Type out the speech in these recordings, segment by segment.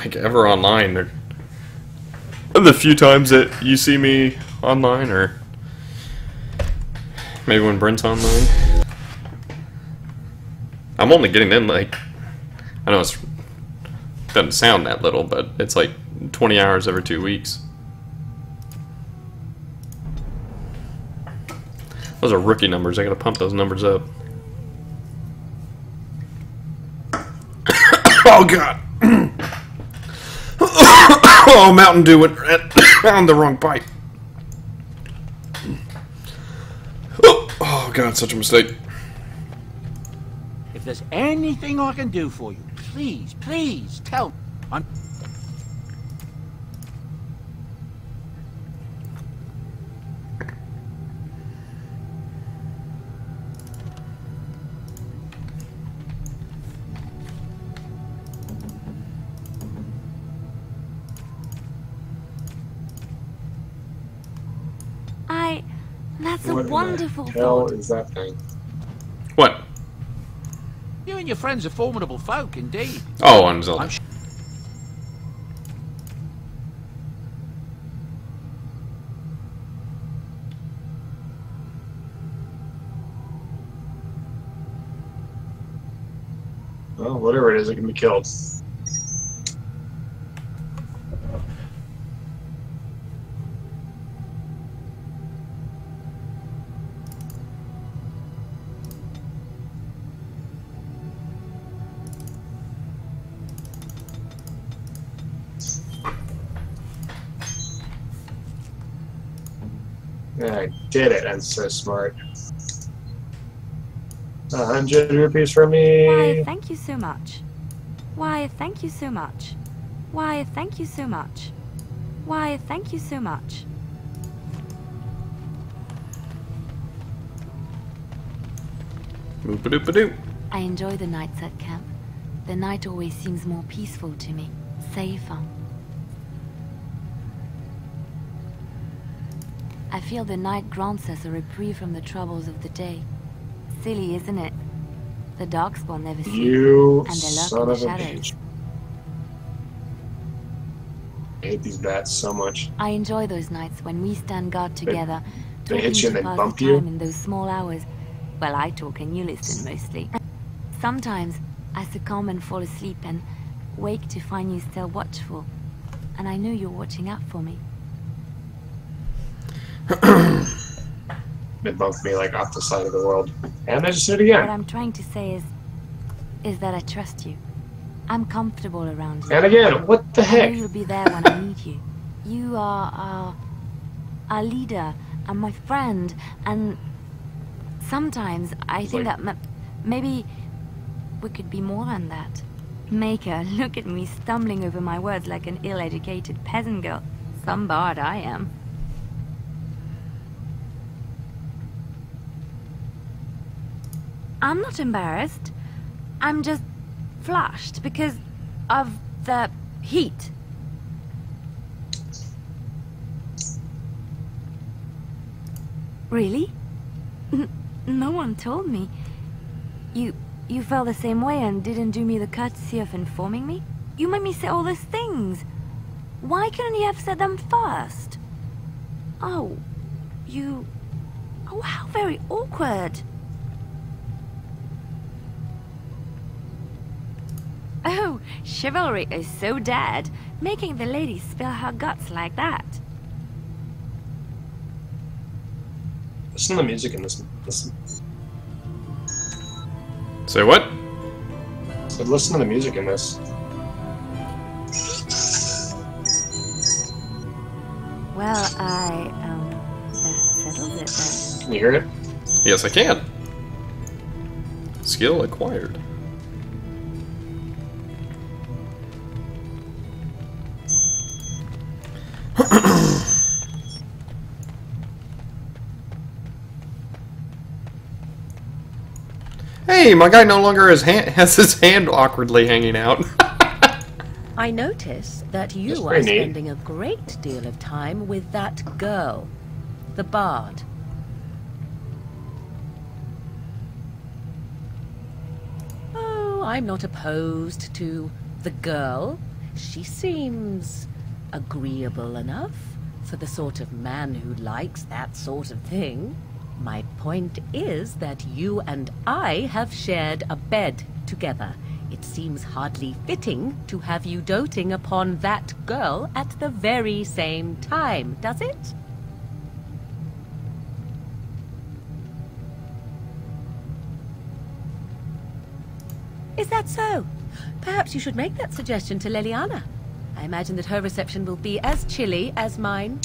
like ever online. The few times that you see me online, or maybe when Brent's online. I'm only getting in like, I know it doesn't sound that little, but it's like 20 hours every 2 weeks. Those are rookie numbers. I gotta pump those numbers up. Oh god! Oh, Mountain Dew went on the wrong pipe. Oh god, such a mistake. If there's anything I can do for you, please, please tell me. That's a wonderful What the hell thought. is that thing? What? You and your friends are formidable folk, indeed. Oh, on Zelda. Well, whatever it is, it can be killed. I did it. I'm so smart. 100 rupees for me. Why, thank you so much. Why, thank you so much. Why, thank you so much. Why, thank you so much. Boop-a-doop-a-doop. I enjoy the nights at camp. The night always seems more peaceful to me. Safer. I feel the night grants us a reprieve from the troubles of the day. Silly, isn't it? The darkspawn never sleep, You and they lurk son in the of a shadows. bitch. I hate these bats so much. I enjoy those nights when we stand guard together, they talking hit you to and then pass bump the you? time in those small hours. Well, I talk and you listen mostly. Sometimes I succumb and fall asleep and wake to find you still watchful. And I know you're watching out for me. It bumped me like off the side of the world. And I just did it What again. I'm trying to say is that I trust you. I'm comfortable around you. And again, what the I know heck? you'll be there when I need you. You are our leader and my friend, and sometimes I think like- that maybe we could be more than that. Maker, look at me stumbling over my words like an ill-educated peasant girl. Some bard I am. I'm not embarrassed. I'm just flushed because of the heat. Really? No one told me. You felt the same way and didn't do me the courtesy of informing me? You made me say all those things. Why couldn't you have said them first? Oh, you... Oh, how very awkward. Oh, chivalry is so dead, making the lady spill her guts like that. Listen to the music in this. Listen. Say what? So listen to the music in this. Well, that settles it then. Can you hear it? Yes, I can. Skill acquired. Hey, my guy no longer has his hand awkwardly hanging out. I notice that That's you are very neat. spending a great deal of time with that girl, the bard. Oh, I'm not opposed to the girl. She seems agreeable enough for the sort of man who likes that sort of thing. My point is that you and I have shared a bed together. It seems hardly fitting to have you doting upon that girl at the very same time, does it? Is that so? Perhaps you should make that suggestion to Leliana. I imagine that her reception will be as chilly as mine.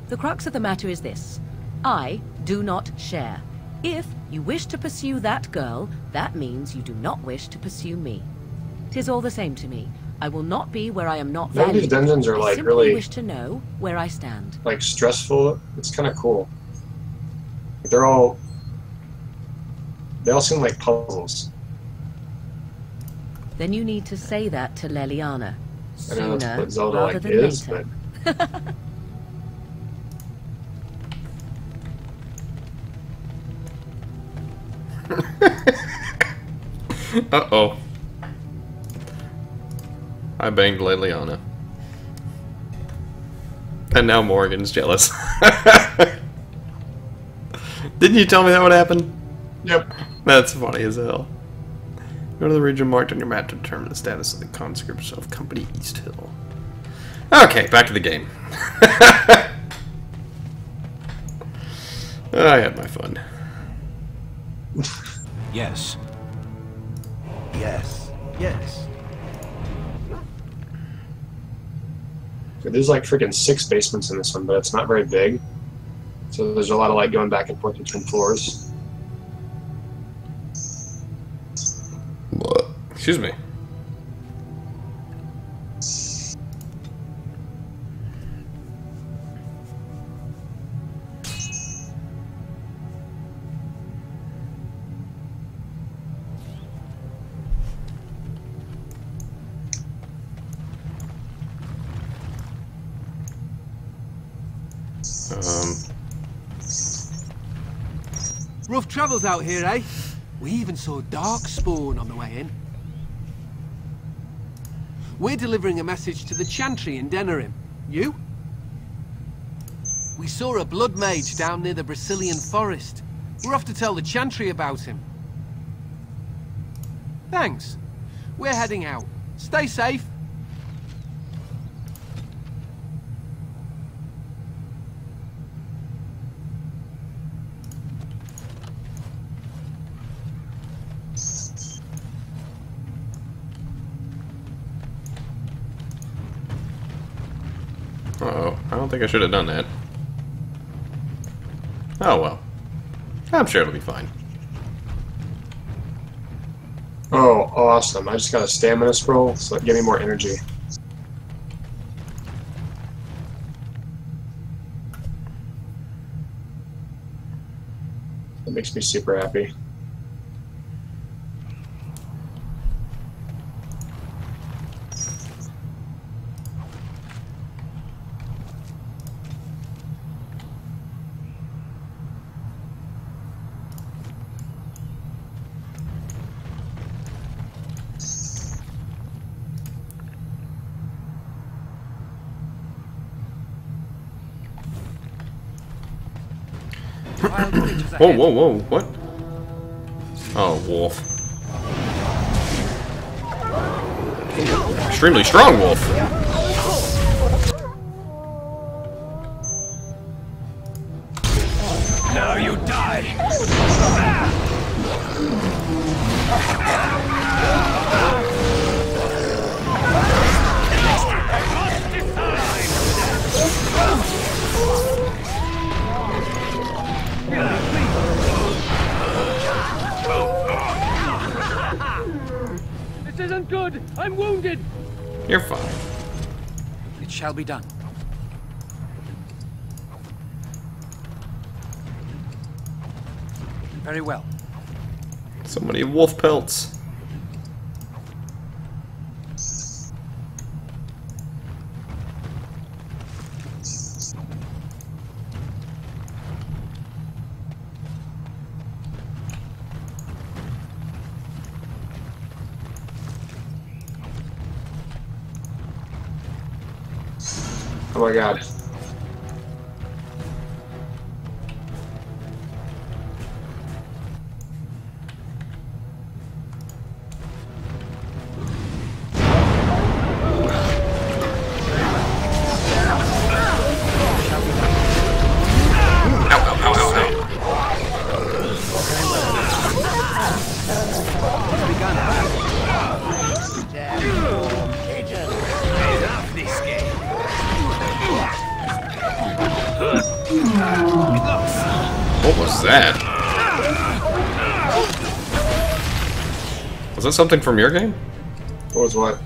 The crux of the matter is this. I do not share. If you wish to pursue that girl, that means you do not wish to pursue me. 'Tis all the same to me. I will not be where I am not None of valued. these dungeons are I like simply really wish to know where I stand. like stressful. It's kind of cool. They all seem like puzzles. Then you need to say that to Leliana. I know that's Sooner what Zelda rather like than is, later. but Uh-oh. I banged Leliana. And now Morgan's jealous. Didn't you tell me that would happen? yep. That's funny as hell. Go to the region marked on your map to determine the status of the conscripts of Company East Hill. Okay, back to the game. I had my fun. Yes. Yes. Yes. There's like freaking 6 basements in this one, but it's not very big. So there's a lot of like going back and forth between floors. Excuse me. Rough travels out here, eh? We even saw Darkspawn on the way in. We're delivering a message to the Chantry in Denerim. You? We saw a blood mage down near the Brazilian forest. We're off to tell the Chantry about him. Thanks. We're heading out. Stay safe. Uh-oh. I don't think I should have done that. Oh well. I'm sure it'll be fine. Oh, awesome. I just got a stamina scroll, so give me more energy. That makes me super happy. Whoa, whoa, whoa, what? Oh, wolf. Extremely strong wolf. Now you die! This isn't good! I'm wounded! You're fine. It shall be done. Very well. So many wolf pelts. Oh my god. What was that? Was that something from your game? What was what?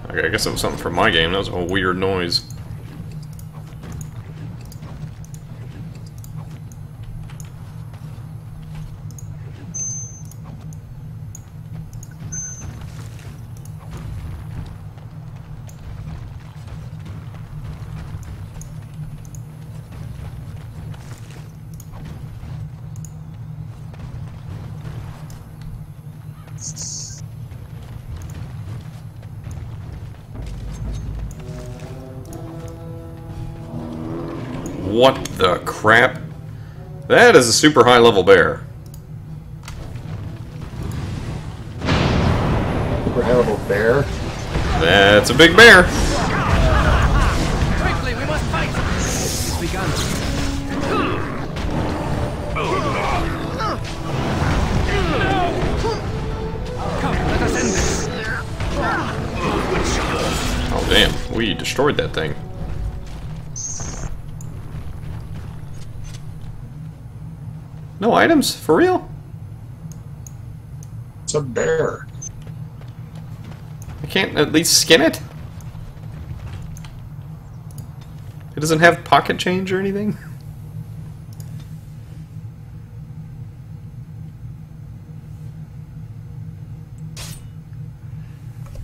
Okay, I guess it was something from my game. That was a weird noise. What the crap? That is a super high level bear. Super high level bear? That's a big bear. Quickly, we must fight! It's begun. Come, let us end this. Oh damn, we destroyed that thing. No items? For real? It's a bear. I can't at least skin it? It doesn't have pocket change or anything?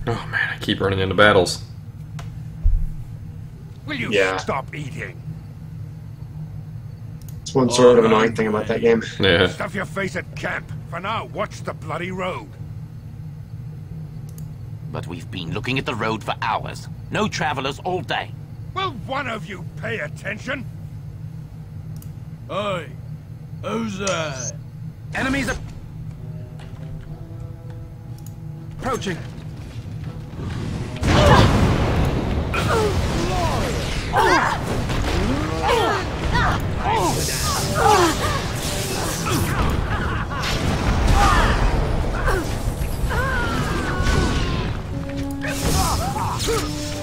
Oh man, I keep running into battles. Will you Yeah. stop eating? It's one sort of annoying thing about that game. Yeah. Stuff your face at camp. For now, watch the bloody road. But we've been looking at the road for hours. No travelers all day. Will one of you pay attention? Oi! Who's there? Enemies are... approaching.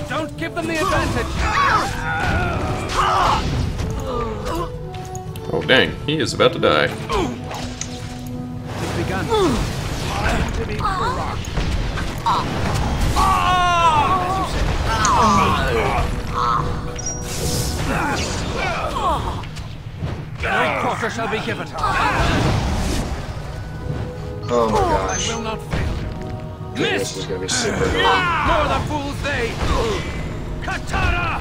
Don't give them the advantage. Oh dang, he is about to die. It's begun. No quarter shall be given. Oh my gosh. Will not fail. This is gonna be super annoying. More the fools they. Katana!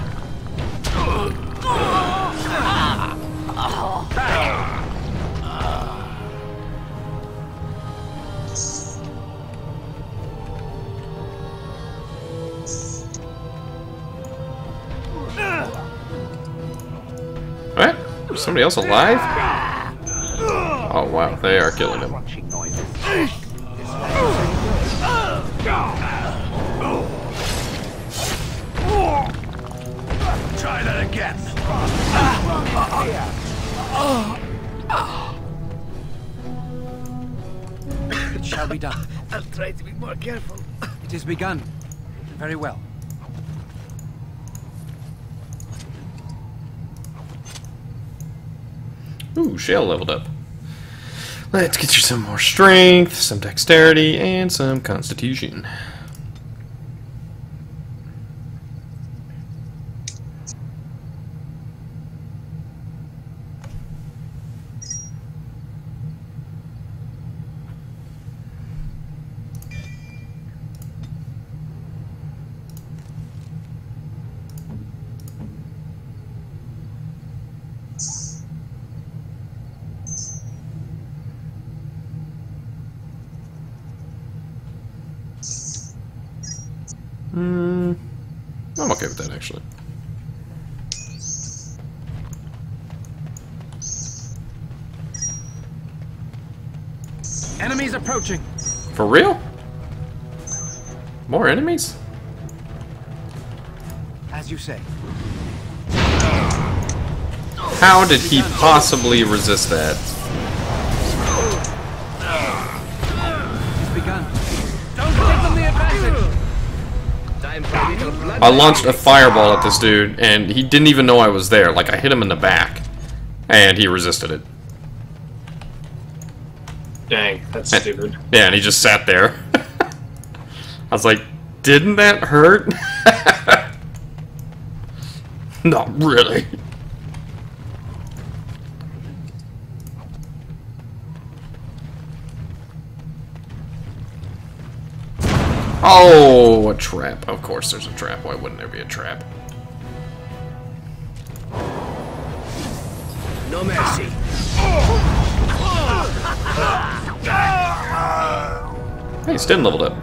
What? Is somebody else alive? Oh wow, they are killing him. Crunching noises. Try that again. It shall be done. I'll try to be more careful. It is begun. Very well. Ooh, Shale leveled up. Let's get you some more strength, some dexterity, and some constitution. I'm okay with that, actually. Enemies approaching. For real? More enemies? As you say. How did he possibly resist that? It's begun. Don't give them the advantage. I launched a fireball at this dude, and he didn't even know I was there. Like, I hit him in the back, and he resisted it. Dang, that's stupid. Yeah, and he just sat there. I was like, didn't that hurt? Not really. Oh, a trap. Of course there's a trap. Why wouldn't there be a trap? No mercy. Hey, Sten leveled up.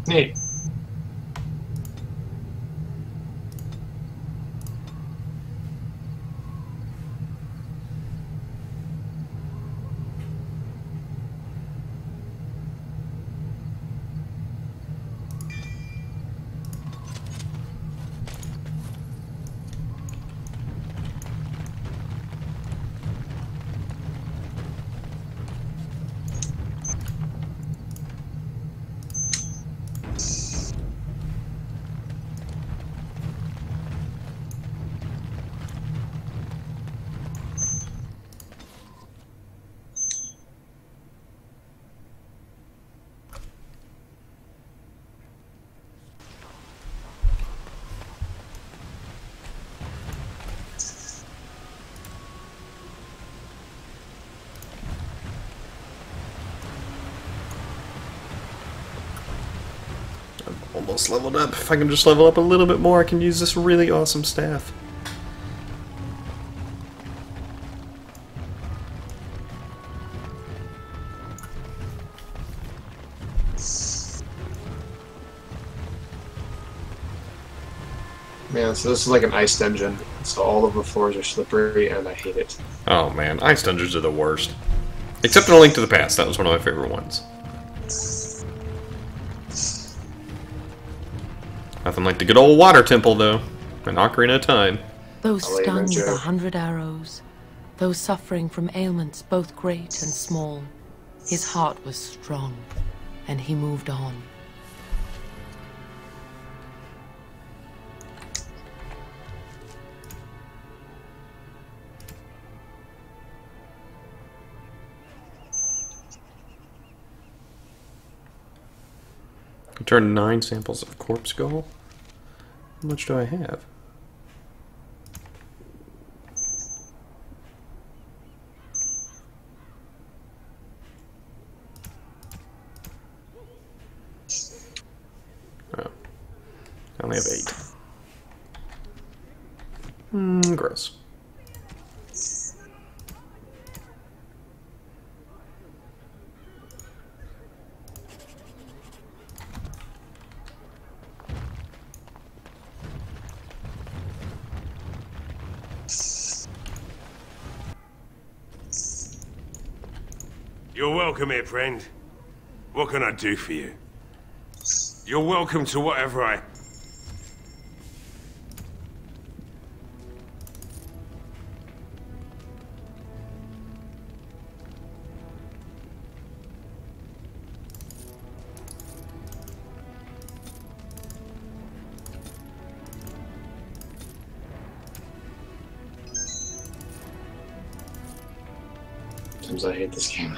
Neat. Almost leveled up. If I can just level up a little bit more, I can use this really awesome staff. Man, so this is like an ice dungeon. So all of the floors are slippery, and I hate it. Oh man, ice dungeons are the worst. Except in A Link to the Past, that was one of my favorite ones. Nothing like the good old water temple, though. An Ocarina of Time. Those I'll let you stung know, with Joe. 100 arrows, those suffering from ailments both great and small. His heart was strong, and he moved on. Return 9 samples of corpse skull. How much do I have? Oh. I only have 8. Gross. You're welcome here, friend. What can I do for you? You're welcome to whatever I... Sometimes I hate this game.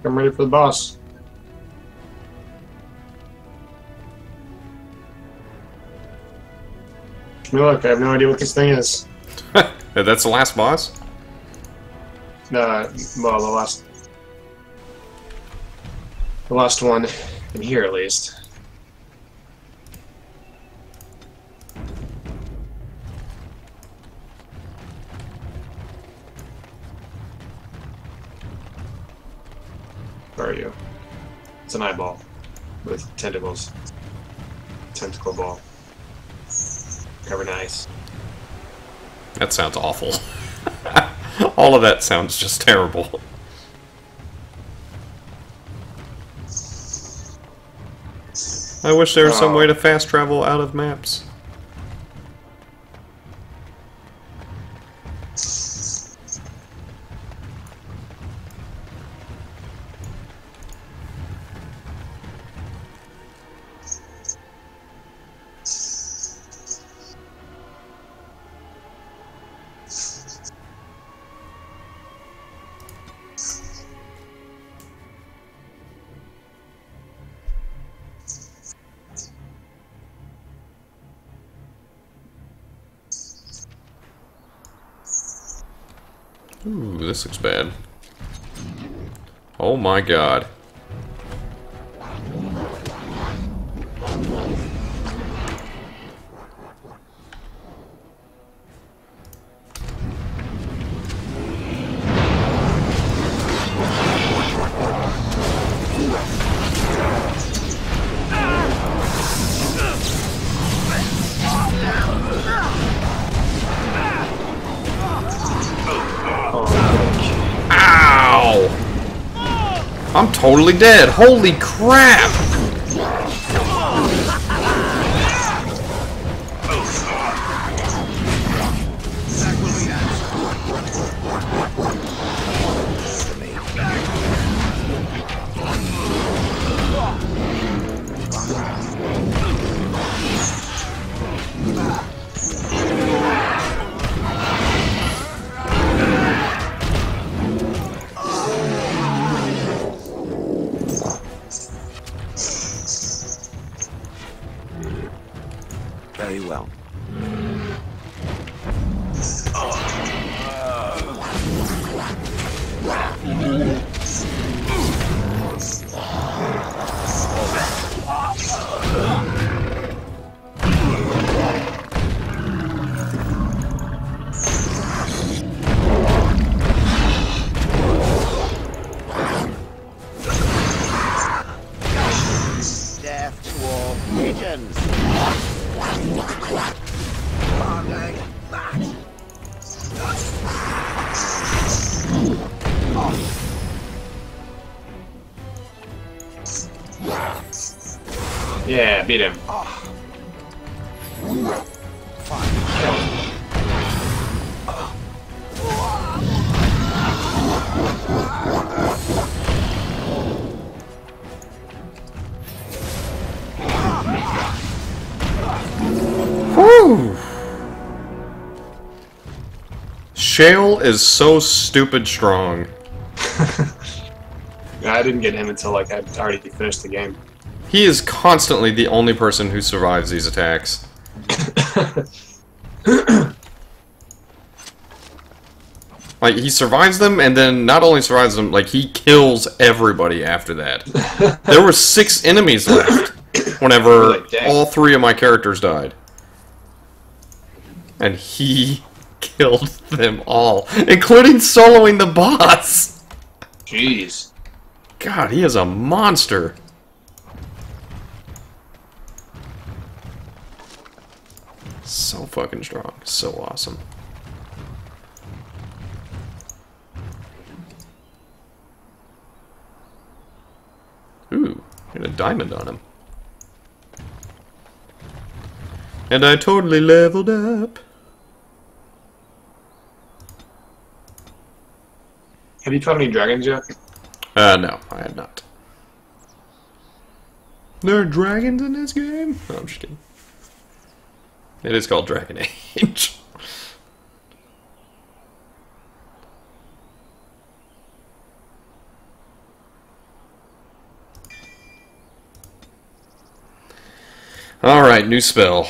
I'm ready for the boss. Look, I have no idea what this thing is. That's the last boss? Well, the last one in here, at least. Where are you? It's an eyeball with tentacles. Tentacle ball. Covered in ice. That sounds awful. All of that sounds just terrible. I wish there was some way to fast travel out of maps. Ooh, this looks bad. Oh my god. I'm totally dead. Holy crap! Very well. Death to all pigeons. Yeah, beat him. Whew. Shale is so stupid strong. I didn't get him until like I'd already finished the game. He is constantly the only person who survives these attacks. Like, he survives them, and then not only survives them, like, he kills everybody after that. There were 6 enemies left whenever all 3 of my characters died. And he killed them all, including soloing the boss! Jeez. God, he is a monster. So fucking strong. So awesome. Ooh, got a diamond on him. And I totally leveled up. Have you caught any dragons yet? No, I have not. There are dragons in this game? No, I'm just kidding. It is called Dragon Age. Alright, new spell.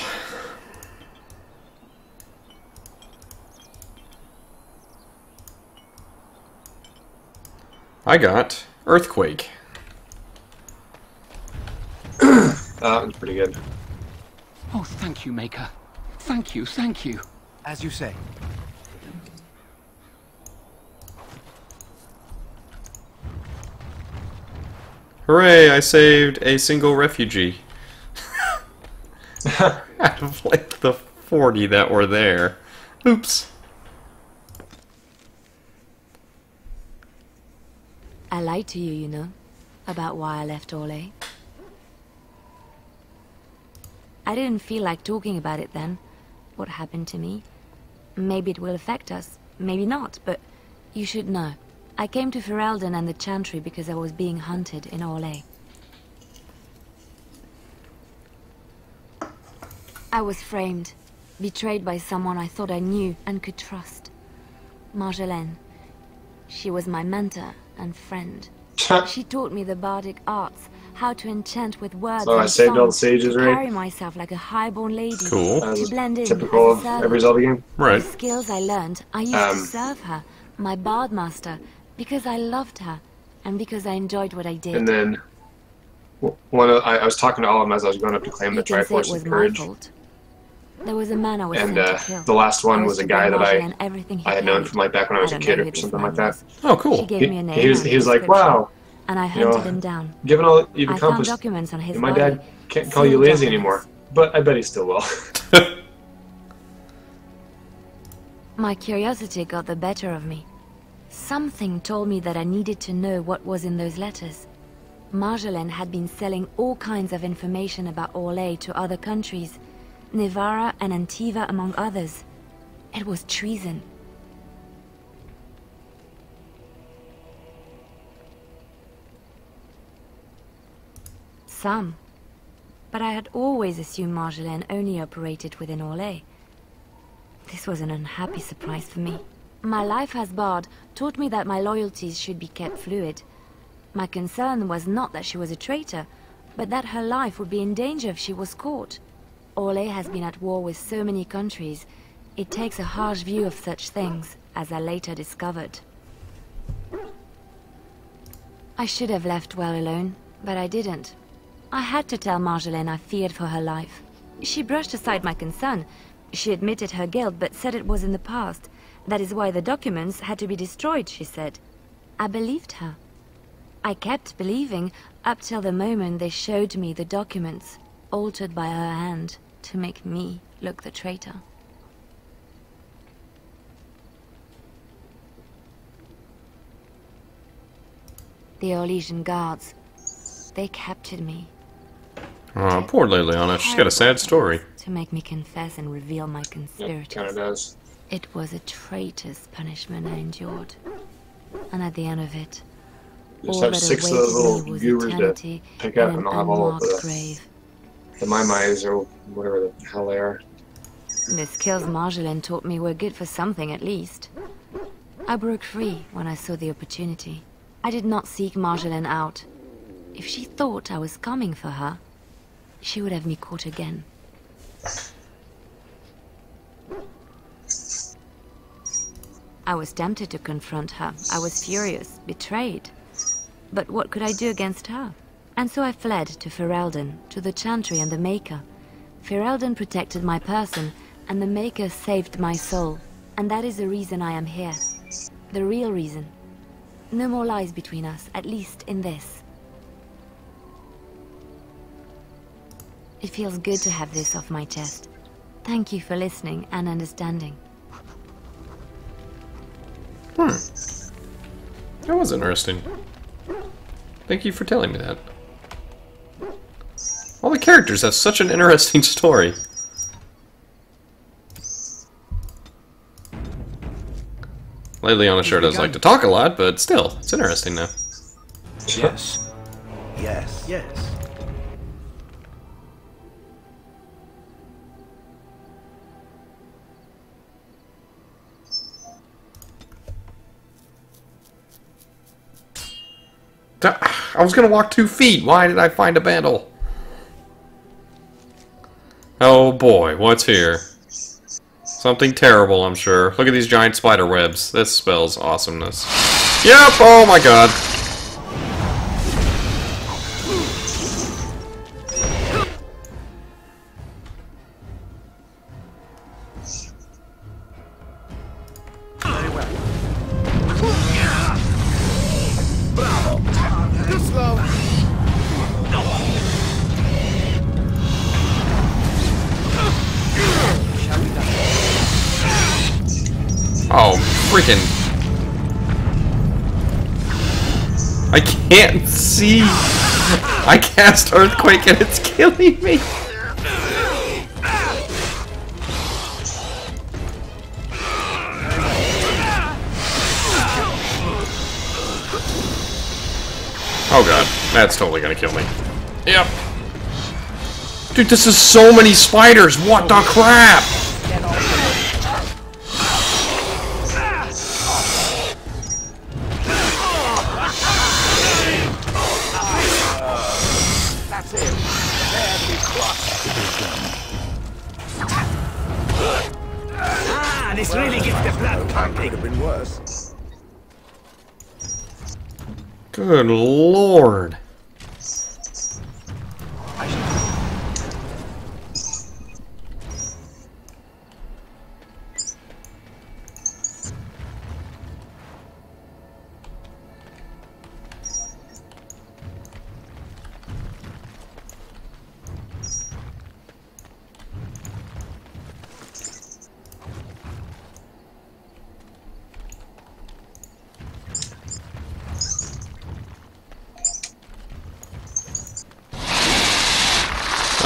I got Earthquake. That was pretty good. Oh, thank you, Maker. Thank you, thank you. As you say. Hooray, I saved a single refugee. Out of like the 40 that were there. Oops. I lied to you, you know, about why I left Orlais. I didn't feel like talking about it then, what happened to me. Maybe it will affect us, maybe not, but you should know. I came to Ferelden and the Chantry because I was being hunted in Orlais. I was framed, betrayed by someone I thought I knew and could trust. Marjolaine. She was my mentor and friend. She taught me the bardic arts, how to enchant with words So I and saved all the songs, sages, to right? carry myself like a highborn lady, Cool. to blend in Typical as a of servant. every Zelda game. Right. The skills I learned, I used to serve her, my bard master, because I loved her, and because I enjoyed what I did. And then I was talking to all of them as I was going up to claim the You can say it Triforce was of my Courage. fault. There was a man I was And sent to kill. the last one was a to guy bring that Marjolaine everything he I had known carried. from like back when I was a don't kid know or who this something man like that. was. Oh, She cool. gave me a name He was and like, description, wow, and I you know, hunted him down. given all you've I found accomplished, documents on his my body, dad can't call you sealed lazy documents. anymore. But I bet he still will. My curiosity got the better of me. Something told me that I needed to know what was in those letters. Marjolaine had been selling all kinds of information about Orlais to other countries, Nevara and Antiva among others. It was treason. Some. But I had always assumed Marjolaine only operated within Orlais. This was an unhappy surprise for me. My life as Bard taught me that my loyalties should be kept fluid. My concern was not that she was a traitor, but that her life would be in danger if she was caught. Orlais has been at war with so many countries. It takes a harsh view of such things, as I later discovered. I should have left well alone, but I didn't. I had to tell Marjolaine I feared for her life. She brushed aside my concern. She admitted her guilt, but said it was in the past. That is why the documents had to be destroyed, she said. I believed her. I kept believing up till the moment they showed me the documents, altered by her hand, to make me look the traitor. The Orlesian guards, they captured me. Oh, poor Liliana. She's got a sad story. To make me confess and reveal my It conspirators. kind of does. It was a traitor's punishment I endured. And at the end of it, You just all have that 6 of those awaited little me was viewers to eternity pick in up, an and they'll have all of unmarked the grave. Maimais or whatever the hell they are. The skills Marjolaine taught me were good for something at least. I broke free when I saw the opportunity. I did not seek Marjolaine out. If she thought I was coming for her, she would have me caught again. I was tempted to confront her. I was furious, betrayed. But what could I do against her? And so I fled to Ferelden, to the Chantry and the Maker. Ferelden protected my person, and the Maker saved my soul. And that is the reason I am here. The real reason. No more lies between us, at least in this. It feels good to have this off my chest. Thank you for listening and understanding. That was interesting. Thank you for telling me that. All the characters have such an interesting story. Liliana sure does like to talk a lot, but still, it's interesting now. Yes. Yes. Yes. I was gonna walk 2 feet. Why did I find a bandle? Oh boy, what's here? Something terrible, I'm sure. Look at these giant spider webs. This spells awesomeness. Yep, oh my god. freaking... I can't see. I cast Earthquake and it's killing me. Oh god, that's totally gonna kill me. Yep. Dude, this is so many spiders. What the crap? This really gets the blood pumping. Could have been worse. Good lord.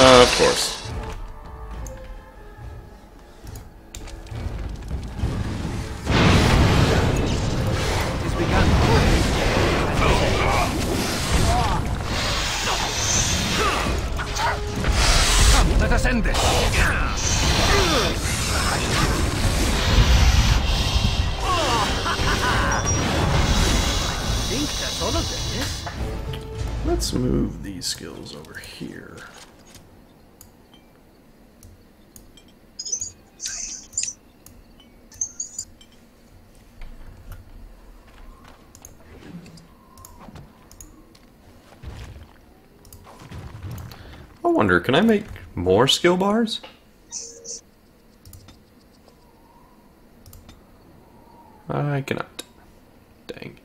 Of course. Come, let us end this. I think that's all of them, yes? Let's move these skills over here. I wonder, can I make more skill bars? I cannot. Dang.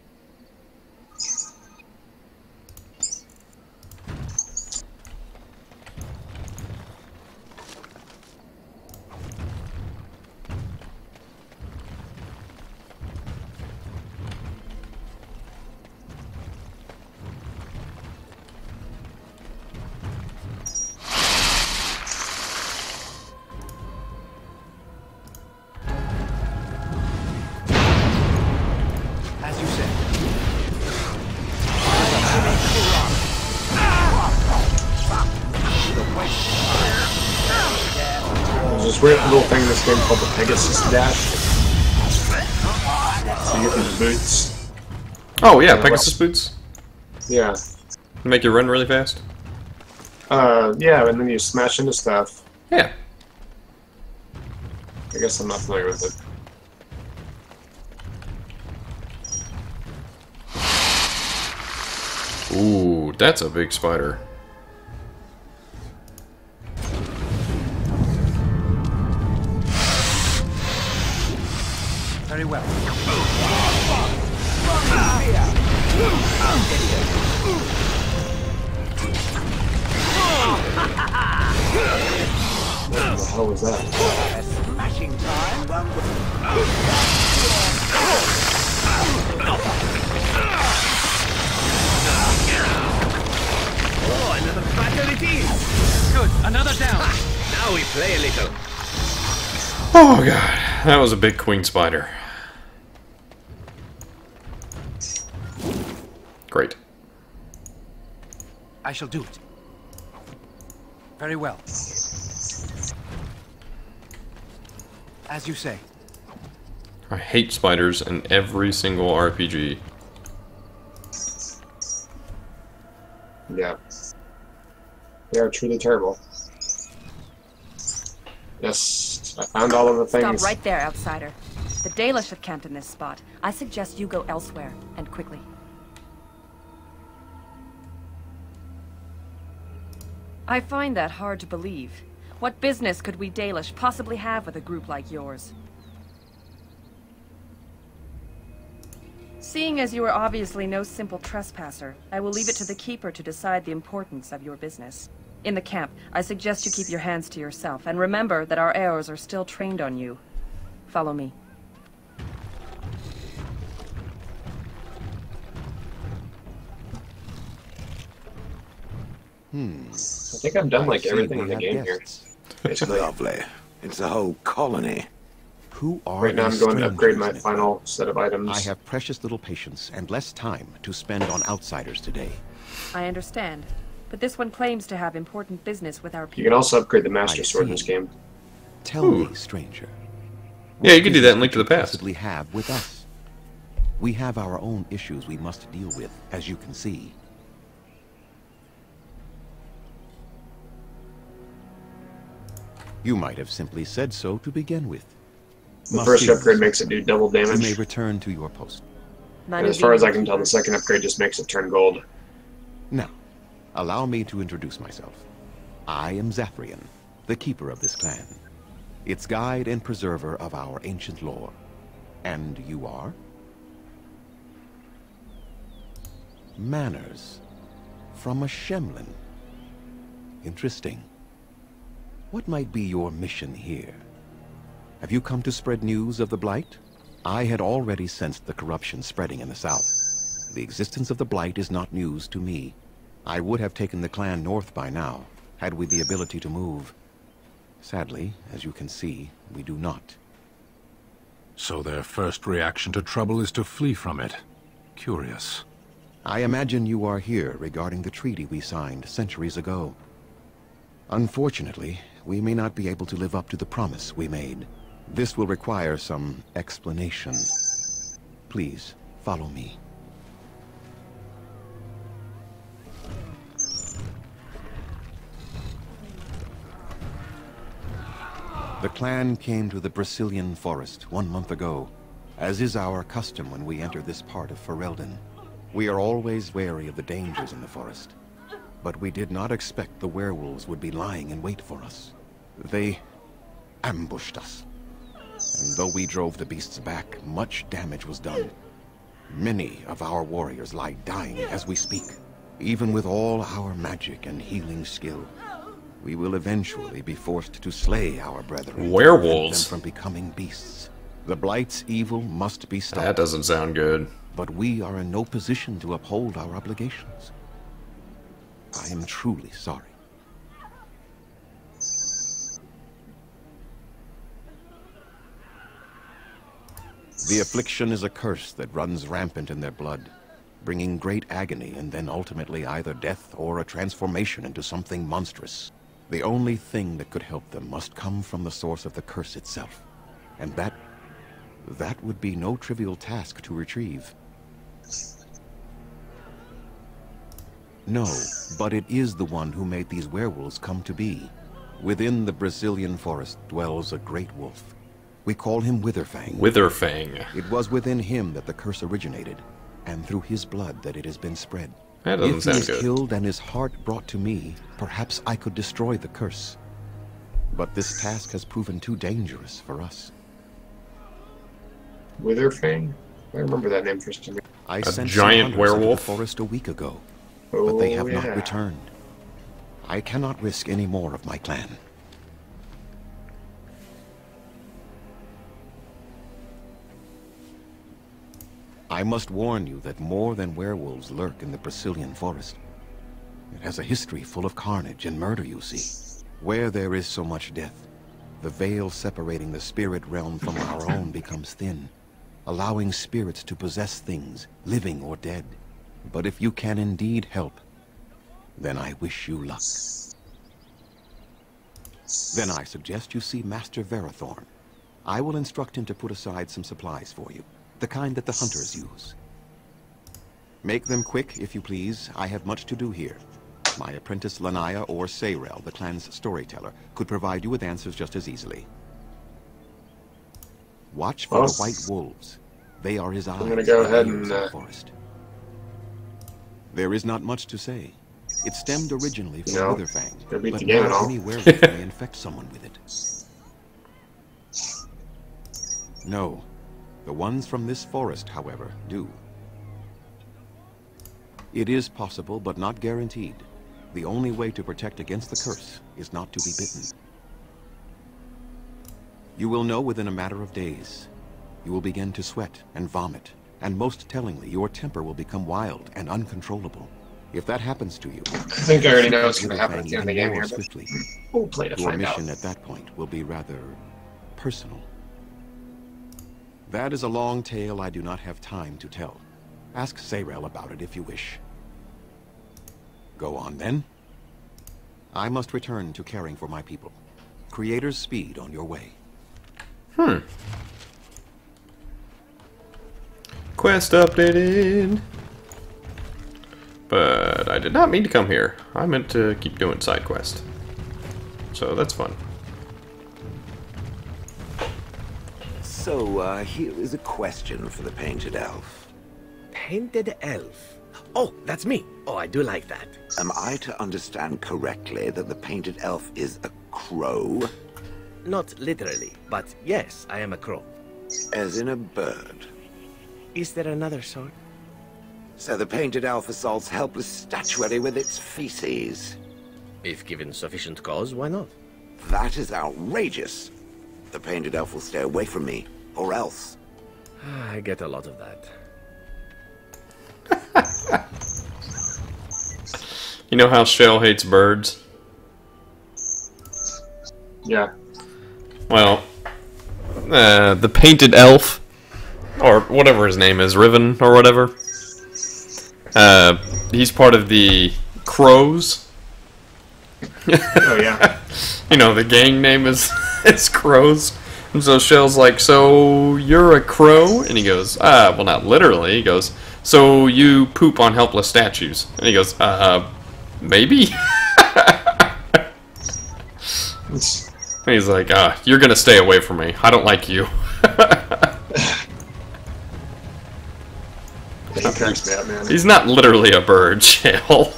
There's this weird little thing in this game called the Pegasus Dash. So you get these boots. Oh yeah, Pegasus boots? Yeah. Make you run really fast? Yeah, and then you smash into stuff. Yeah. I guess I'm not familiar with it. Ooh, that's a big spider. Very well. What the hell was that? Smashing time. Oh, another battle it is. Good, another down. Now we play a little. Oh god, that was a big queen spider. Great. I shall do it. Very well. As you say. I hate spiders in every single RPG. Yeah. They are truly terrible. Yes, I found all of the things. Stop right there, outsider. The Dalish have camped in this spot. I suggest you go elsewhere, and quickly. I find that hard to believe. What business could we Dalish possibly have with a group like yours? Seeing as you are obviously no simple trespasser, I will leave it to the Keeper to decide the importance of your business. In the camp, I suggest you keep your hands to yourself, and remember that our arrows are still trained on you. Follow me. I think I've done like everything in the game here. Basically. Lovely. It's a whole colony. Who are right now I'm going to upgrade my final set of items. I have precious little patience and less time to spend on outsiders today. I understand. But this one claims to have important business with our people. You can also upgrade the Master Sword in this game. Tell me, stranger. Yeah, you can do that in Link to the Past. Possibly have with us. We have our own issues we must deal with, as you can see. You might have simply said so to begin with. The first upgrade makes it do double damage. You may return to your post. And as far as I can tell, the second upgrade just makes it turn gold. Now, allow me to introduce myself. I am Zathrian, the keeper of this clan, its guide and preserver of our ancient lore. And you are? Manners. From a Shemlin. Interesting. What might be your mission here? Have you come to spread news of the Blight? I had already sensed the corruption spreading in the south. The existence of the Blight is not news to me. I would have taken the clan north by now, had we the ability to move. Sadly, as you can see, we do not. So their first reaction to trouble is to flee from it. Curious. I imagine you are here regarding the treaty we signed centuries ago. Unfortunately, we may not be able to live up to the promise we made. This will require some explanation. Please, follow me. The clan came to the Brazilian forest 1 month ago, as is our custom when we enter this part of Ferelden. We are always wary of the dangers in the forest, but we did not expect the werewolves would be lying in wait for us. They ambushed us, and though we drove the beasts back, much damage was done. Many of our warriors lie dying as we speak. Even with all our magic and healing skill, we will eventually be forced to slay our brethren. Werewolves? To prevent them from becoming beasts. The Blight's evil must be stopped. That doesn't sound good. But we are in no position to uphold our obligations. I am truly sorry. The affliction is a curse that runs rampant in their blood, bringing great agony and then ultimately either death or a transformation into something monstrous. The only thing that could help them must come from the source of the curse itself, and that would be no trivial task to retrieve. No, but it is the one who made these werewolves come to be. Within the Brazilian forest dwells a great wolf. We call him Witherfang. Witherfang. It was within him that the curse originated, and through his blood that it has been spread. That doesn't sound good. If he is killed and his heart brought to me, perhaps I could destroy the curse. But this task has proven too dangerous for us. Witherfang? I remember that name for some reason. I sent giant werewolf? the forest a week ago, but they have not returned. I cannot risk any more of my clan. I must warn you that more than werewolves lurk in the Brazilian forest. It has a history full of carnage and murder, you see. Where there is so much death, the veil separating the spirit realm from our own becomes thin, allowing spirits to possess things, living or dead. But if you can indeed help, then I wish you luck. Then I suggest you see Master Verathorn. I will instruct him to put aside some supplies for you, the kind that the hunters use. Make them quick, if you please. I have much to do here. My apprentice Lanaya or Sayrel, the clan's storyteller, could provide you with answers just as easily. Watch for the white wolves. They are his eyes. I'm gonna go ahead and forest. There is not much to say. It stemmed originally from Witherfang, but now any werewolf may infect someone with it. No. The ones from this forest, however, do. It is possible, but not guaranteed. The only way to protect against the curse is not to be bitten. You will know within a matter of days. You will begin to sweat and vomit, and most tellingly, your temper will become wild and uncontrollable. If that happens to you, I think I already know what's going to happen at the end of the game more here, but swiftly. we'll play to Your find out. mission at that point will be rather personal. That is a long tale I do not have time to tell. Ask Sayrel about it if you wish. Go on then. I must return to caring for my people. Creator's speed on your way. Quest updated. But I did not mean to come here. I meant to keep doing side quest. So that's fun. So, here is a question for the Painted Elf. Painted elf. Oh, that's me. Oh, I do like that. Am I to understand correctly that the Painted Elf is a crow? Not literally, but yes, I am a crow. As in a bird? Is there another sort? So the Painted Elf assaults helpless statuary with its feces? If given sufficient cause, why not? That is outrageous. The Painted Elf will stay away from me, or else. I get a lot of that. You know how Shell hates birds? Yeah. Well, the Painted Elf, or whatever his name is, Riven or whatever, he's part of the Crows. Oh, yeah. You know, the gang name is Crows. And so Shell's like, so you're a crow? And he goes, well, not literally. He goes, so you poop on helpless statues? And he goes, maybe? And he's like, you're gonna stay away from me. I don't like you. He cracks me up, man. He's not literally a bird, Shell.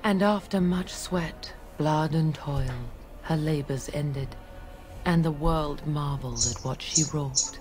And after much sweat, blood and toil, her labors ended, and the world marveled at what she wrought.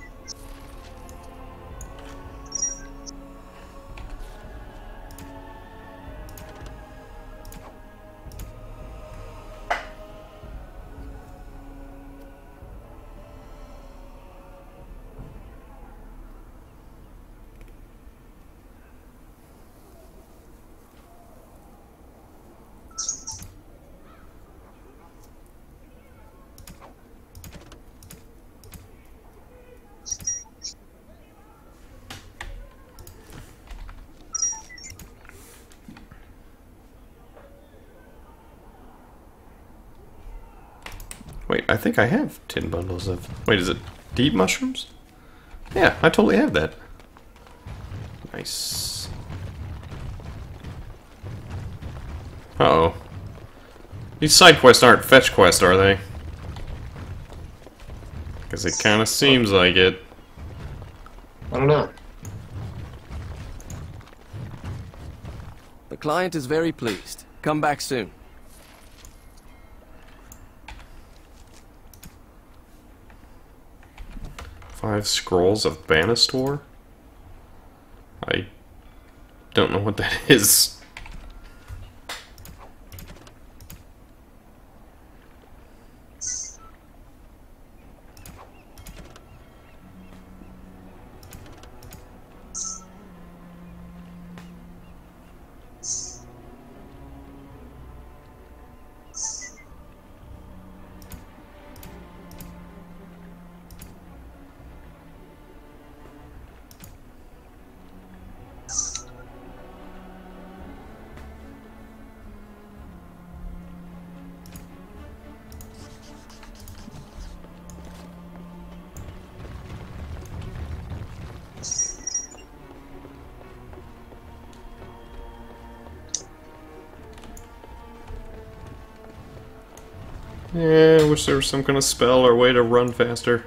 Wait, I think I have 10 bundles of... Wait, is it deep mushrooms? Yeah, I totally have that. Nice. Uh-oh. These side quests aren't fetch quests, are they? Because it kind of seems like it. I don't know. The client is very pleased. Come back soon. Five Scrolls of Banastor? I don't know what that is. Yeah, I wish there was some kind of spell or way to run faster.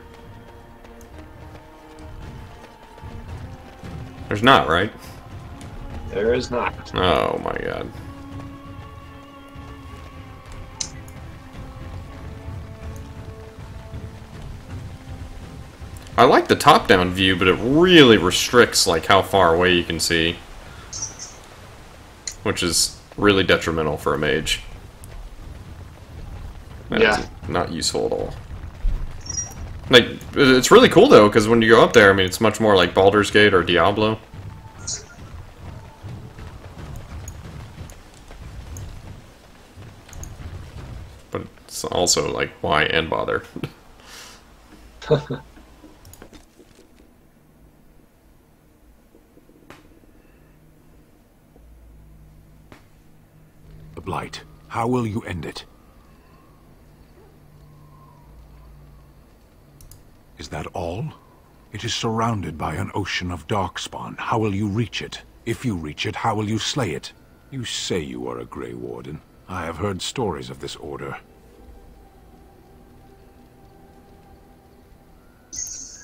There's not, right? There is not. Oh my god. I like the top-down view, but it really restricts like how far away you can see. Which is really detrimental for a mage. That's not useful at all. Like, it's really cool though, because when you go up there, I mean, it's much more like Baldur's Gate or Diablo. But it's also like, why and bother? The Blight. How will you end it? Is that all? It is surrounded by an ocean of darkspawn. How will you reach it? If you reach it, how will you slay it? You say you are a Grey Warden. I have heard stories of this order.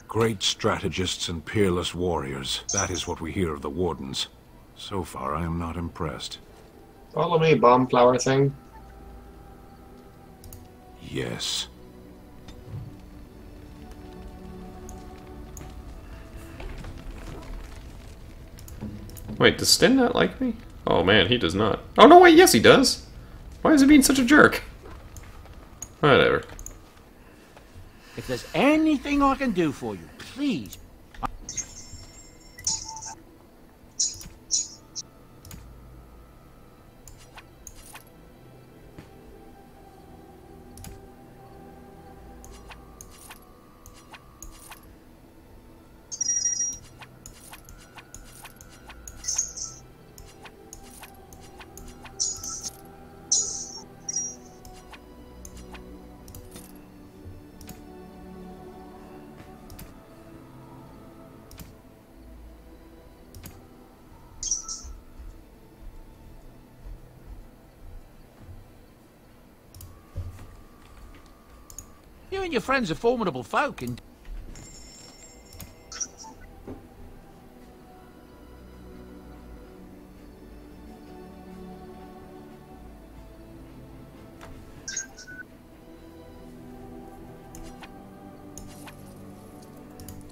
Great strategists and peerless warriors. That is what we hear of the Wardens. So far, I am not impressed. Follow me, bomb flower thing. Yes. Wait, does Sten not like me? Oh man, he does not. Oh no, wait, yes he does. Why is he being such a jerk? Whatever. If there's anything I can do for you, please. You and your friends are formidable folk, and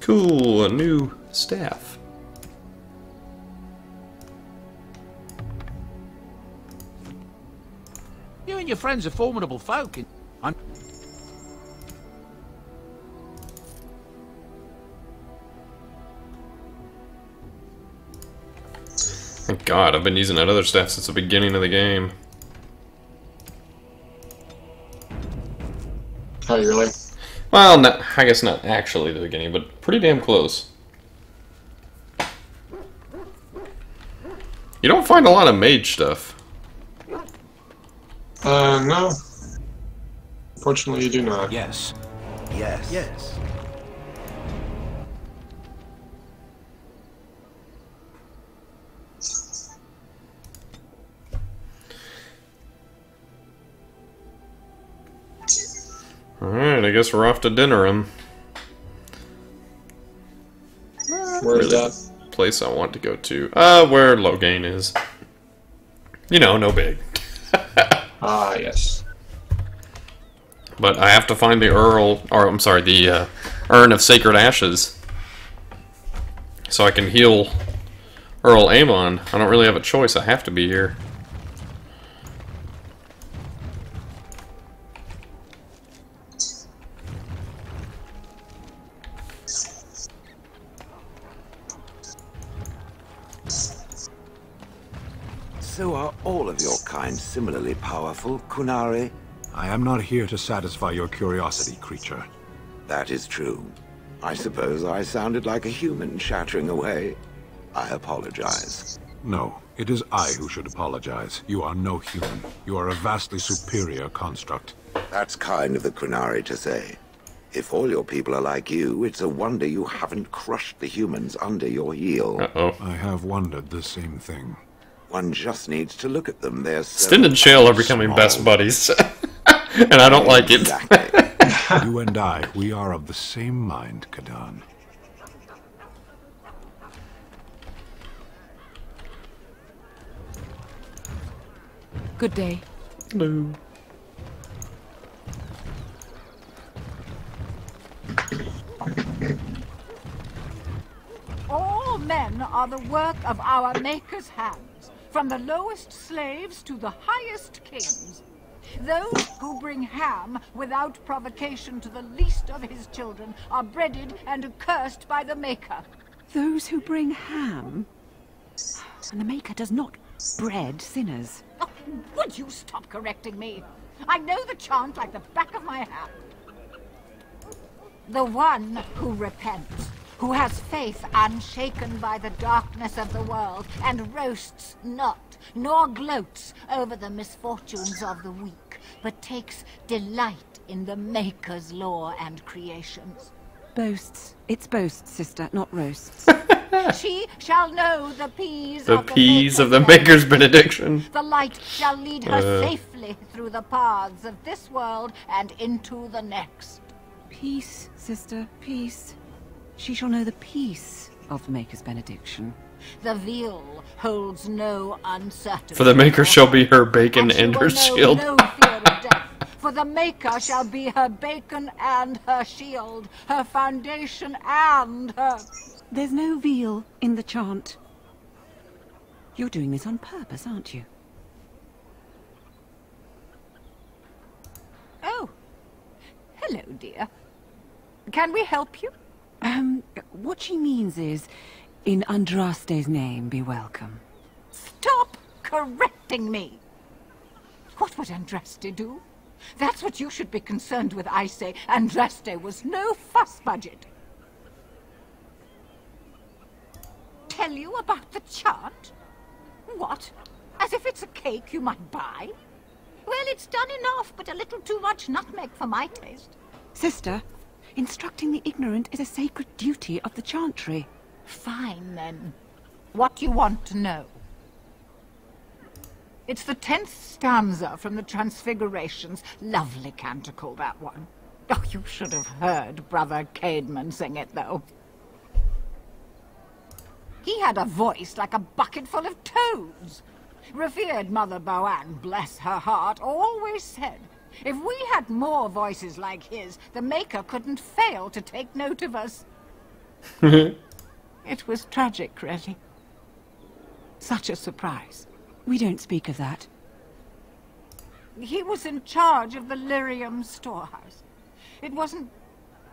cool, a new staff. you and your friends are formidable folk, and I'm... Thank God, I've been using that other staff since the beginning of the game. Oh, you really? Well, not, I guess not actually the beginning, but pretty damn close. You don't find a lot of mage stuff. No. Fortunately, you do not. Yes. Yes. Yes. Alright, I guess we're off to dinner him. Where's that? Place I want to go to. Where Loghain is. You know, no big. Ah, yes. But I have to find the the Urn of Sacred Ashes. So I can heal Earl Aemon. I don't really have a choice, I have to be here. So are all of your kind similarly powerful, Qunari? I am not here to satisfy your curiosity, creature. That is true. I suppose I sounded like a human chattering away. I apologize. No, it is I who should apologize. You are no human. You are a vastly superior construct. That's kind of the Qunari to say. If all your people are like you, it's a wonder you haven't crushed the humans under your heel. Uh-oh. I have wondered the same thing. One just needs to look at them. They're so Sten and Shale are becoming best buddies. And I don't like it. Exactly. You and I, we are of the same mind, Kadan. Good day. Hello. All men are the work of our Maker's hands, from the lowest slaves to the highest kings. Those who bring ham without provocation to the least of his children are breaded and accursed by the Maker. Those who bring ham? And the Maker does not bread sinners. Oh, would you stop correcting me? I know the chant like the back of my hand. The one who repents, who has faith unshaken by the darkness of the world, and roasts not, nor gloats over the misfortunes of the weak, but takes delight in the Maker's law and creations. Boasts. It's boasts, sister, not roasts. She shall know the peas of the Maker's benediction. The light shall lead her safely through the paths of this world and into the next. Peace, sister, peace. She shall know the peace of the Maker's benediction. The veal holds no uncertainty. For the Maker shall be her bacon and her shield. No fear of death. For the Maker shall be her bacon and her shield, her foundation and her... There's no veal in the chant. You're doing this on purpose, aren't you? Oh. Hello, dear. Can we help you? What she means is, in Andraste's name, be welcome. Stop correcting me! What would Andraste do? That's what you should be concerned with, I say. Andraste was no fuss budget. Tell you about the chant? What? As if it's a cake you might buy? Well, it's done enough, but a little too much nutmeg for my taste. Sister, instructing the ignorant is a sacred duty of the chantry. Fine, then. What do you want to know? It's the 10th stanza from the Transfigurations. Lovely canticle, that one. Oh, you should have heard Brother Caedmon sing it, though. He had a voice like a bucket full of toads. Revered Mother Boann, bless her heart, always said, if we had more voices like his, the Maker couldn't fail to take note of us. It was tragic, really. Such a surprise. We don't speak of that. He was in charge of the Lyrium storehouse. It wasn't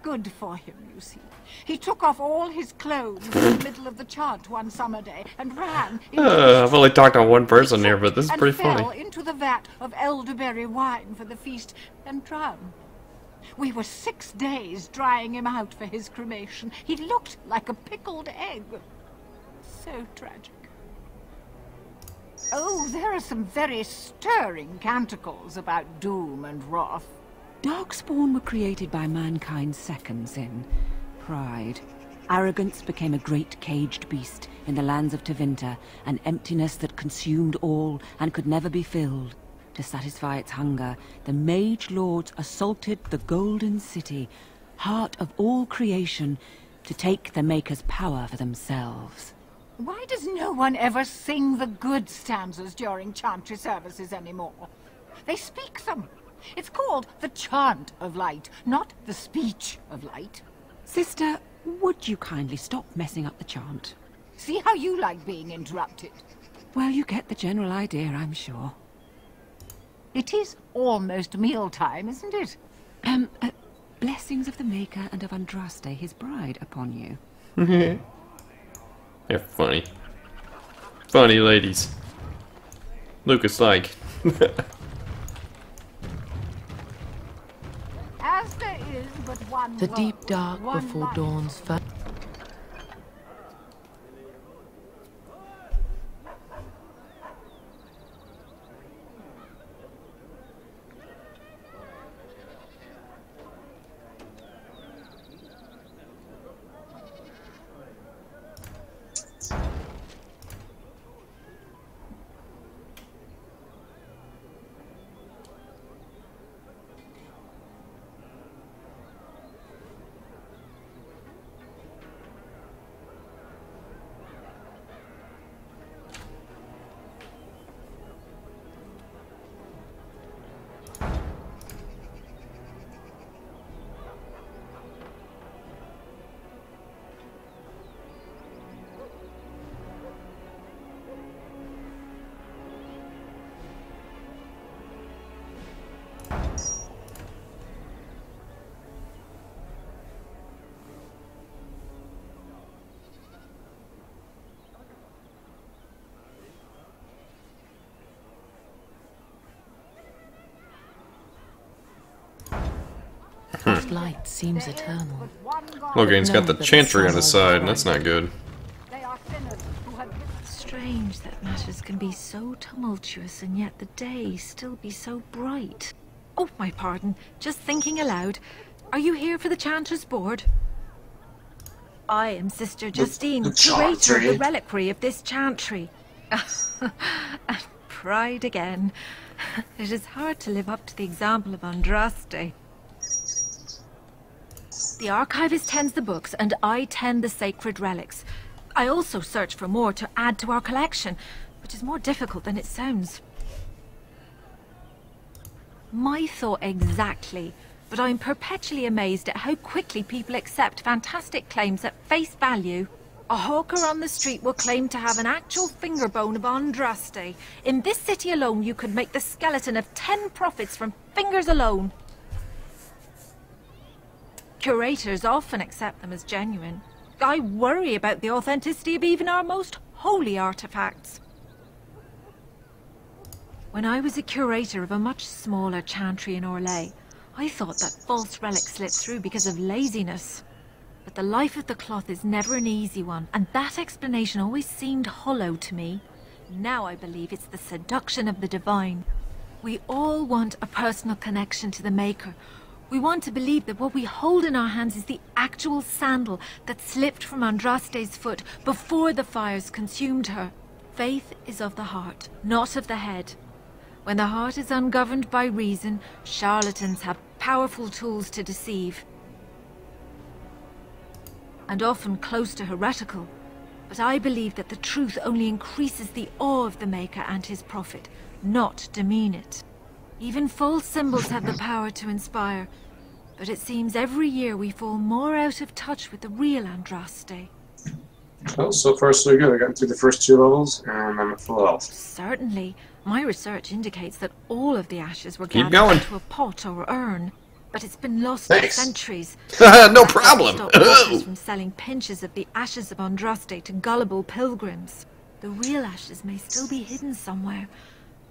good for him, you see. He took off all his clothes in the middle of the chant one summer day and ran. I've only talked on one person here, but this is pretty fell funny. into the vat of elderberry wine for the feast and drowned. We were 6 days drying him out for his cremation. He looked like a pickled egg. So tragic. Oh, there are some very stirring canticles about doom and wrath. Darkspawn were created by mankind's second sin, pride. Arrogance became a great caged beast in the lands of Tevinter, an emptiness that consumed all and could never be filled. To satisfy its hunger, the mage lords assaulted the Golden City, heart of all creation, to take the Maker's power for themselves. Why does no one ever sing the good stanzas during chantry services anymore? They speak them. It's called the chant of light, not the speech of light. Sister, would you kindly stop messing up the chant? See how you like being interrupted. Well, you get the general idea, I'm sure. It is almost mealtime, isn't it? Blessings of the Maker and of Andraste, his bride, upon you. They're funny. Funny ladies. Lucas like. As there is but one The world, deep dark one before life. dawn's first. Its light seems eternal. Logan's got the chantry on his side, and that's not good. Strange that matters can be so tumultuous and yet the day still be so bright. Oh, my pardon. Just thinking aloud. Are you here for the Chanter's Board? I am Sister Justine, curator of the reliquary of this chantry. And pride again. It is hard to live up to the example of Andraste. The archivist tends the books, and I tend the sacred relics. I also search for more to add to our collection, which is more difficult than it sounds. My thought exactly, but I'm perpetually amazed at how quickly people accept fantastic claims at face value. A hawker on the street will claim to have an actual finger bone of Andraste. In this city alone, you could make the skeleton of 10 prophets from fingers alone. Curators often accept them as genuine. I worry about the authenticity of even our most holy artifacts. When I was a curator of a much smaller chantry in Orlais, I thought that false relics slipped through because of laziness. But the life of the cloth is never an easy one, and that explanation always seemed hollow to me. Now I believe it's the seduction of the divine. We all want a personal connection to the Maker. We want to believe that what we hold in our hands is the actual sandal that slipped from Andraste's foot before the fires consumed her. Faith is of the heart, not of the head. When the heart is ungoverned by reason, charlatans have powerful tools to deceive. And often close to heretical. But I believe that the truth only increases the awe of the Maker and his prophet, not demean it. Even false symbols have the power to inspire, but it seems every year we fall more out of touch with the real Andraste. Well, so far so good. I got through the first 2 levels, and I'm at full health. Certainly. My research indicates that all of the ashes were gathered into a pot or urn, but it's been lost for centuries. No problem. Stop doctors from selling pinches of the ashes of Andraste to gullible pilgrims. The real ashes may still be hidden somewhere,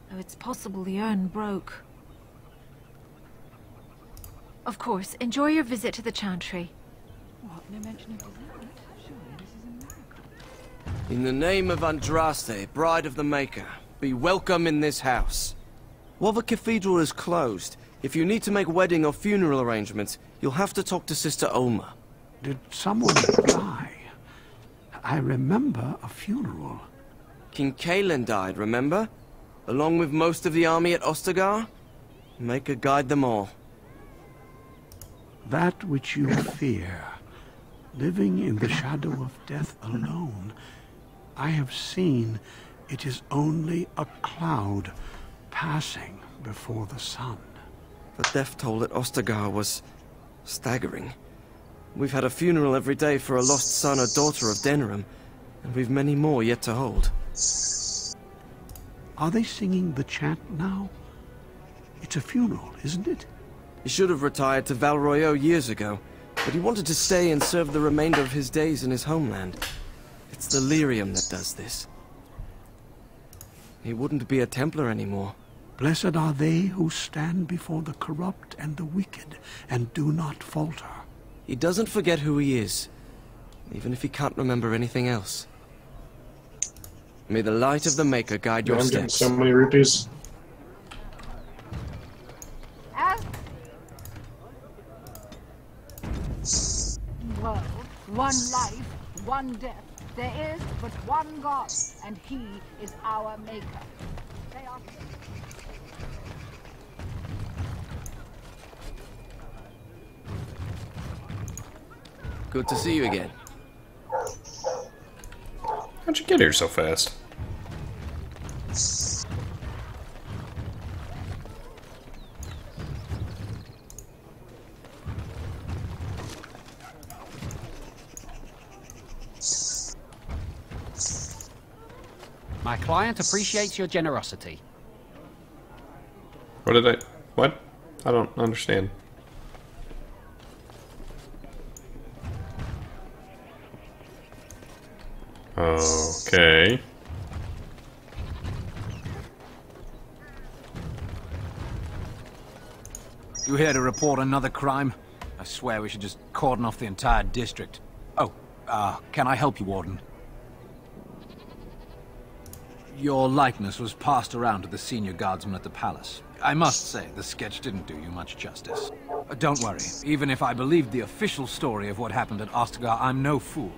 though it's possible the urn broke. Of course, enjoy your visit to the chantry. What? No mention of dessert? Surely this is a miracle. In the name of Andraste, bride of the Maker, be welcome in this house. While the cathedral is closed, if you need to make wedding or funeral arrangements, you'll have to talk to Sister Olma. Did someone die? I remember a funeral. King Kalen died, remember? Along with most of the army at Ostagar? Maker guide them all. That which you fear, living in the shadow of death alone, I have seen it is only a cloud passing before the sun. The death toll at Ostagar was staggering. We've had a funeral every day for a lost son or daughter of Denerim, and we've many more yet to hold. Are they singing the chant now? It's a funeral, isn't it? He should have retired to Val Royeaux years ago, but he wanted to stay and serve the remainder of his days in his homeland. It's the lyrium that does this. He wouldn't be a Templar anymore. Blessed are they who stand before the corrupt and the wicked, and do not falter. He doesn't forget who he is, even if he can't remember anything else. May the light of the Maker guide your steps. I'm getting so many rupees. World, one life, one death. There is but one God, and he is our Maker. They are... Good to see you again. How'd you get here so fast? My client appreciates your generosity. What? I don't understand. Okay. You here to report another crime? I swear we should just cordon off the entire district. Oh, can I help you, Warden? Your likeness was passed around to the senior guardsman at the palace. I must say, the sketch didn't do you much justice. Don't worry, even if I believed the official story of what happened at Ostagar, I'm no fool.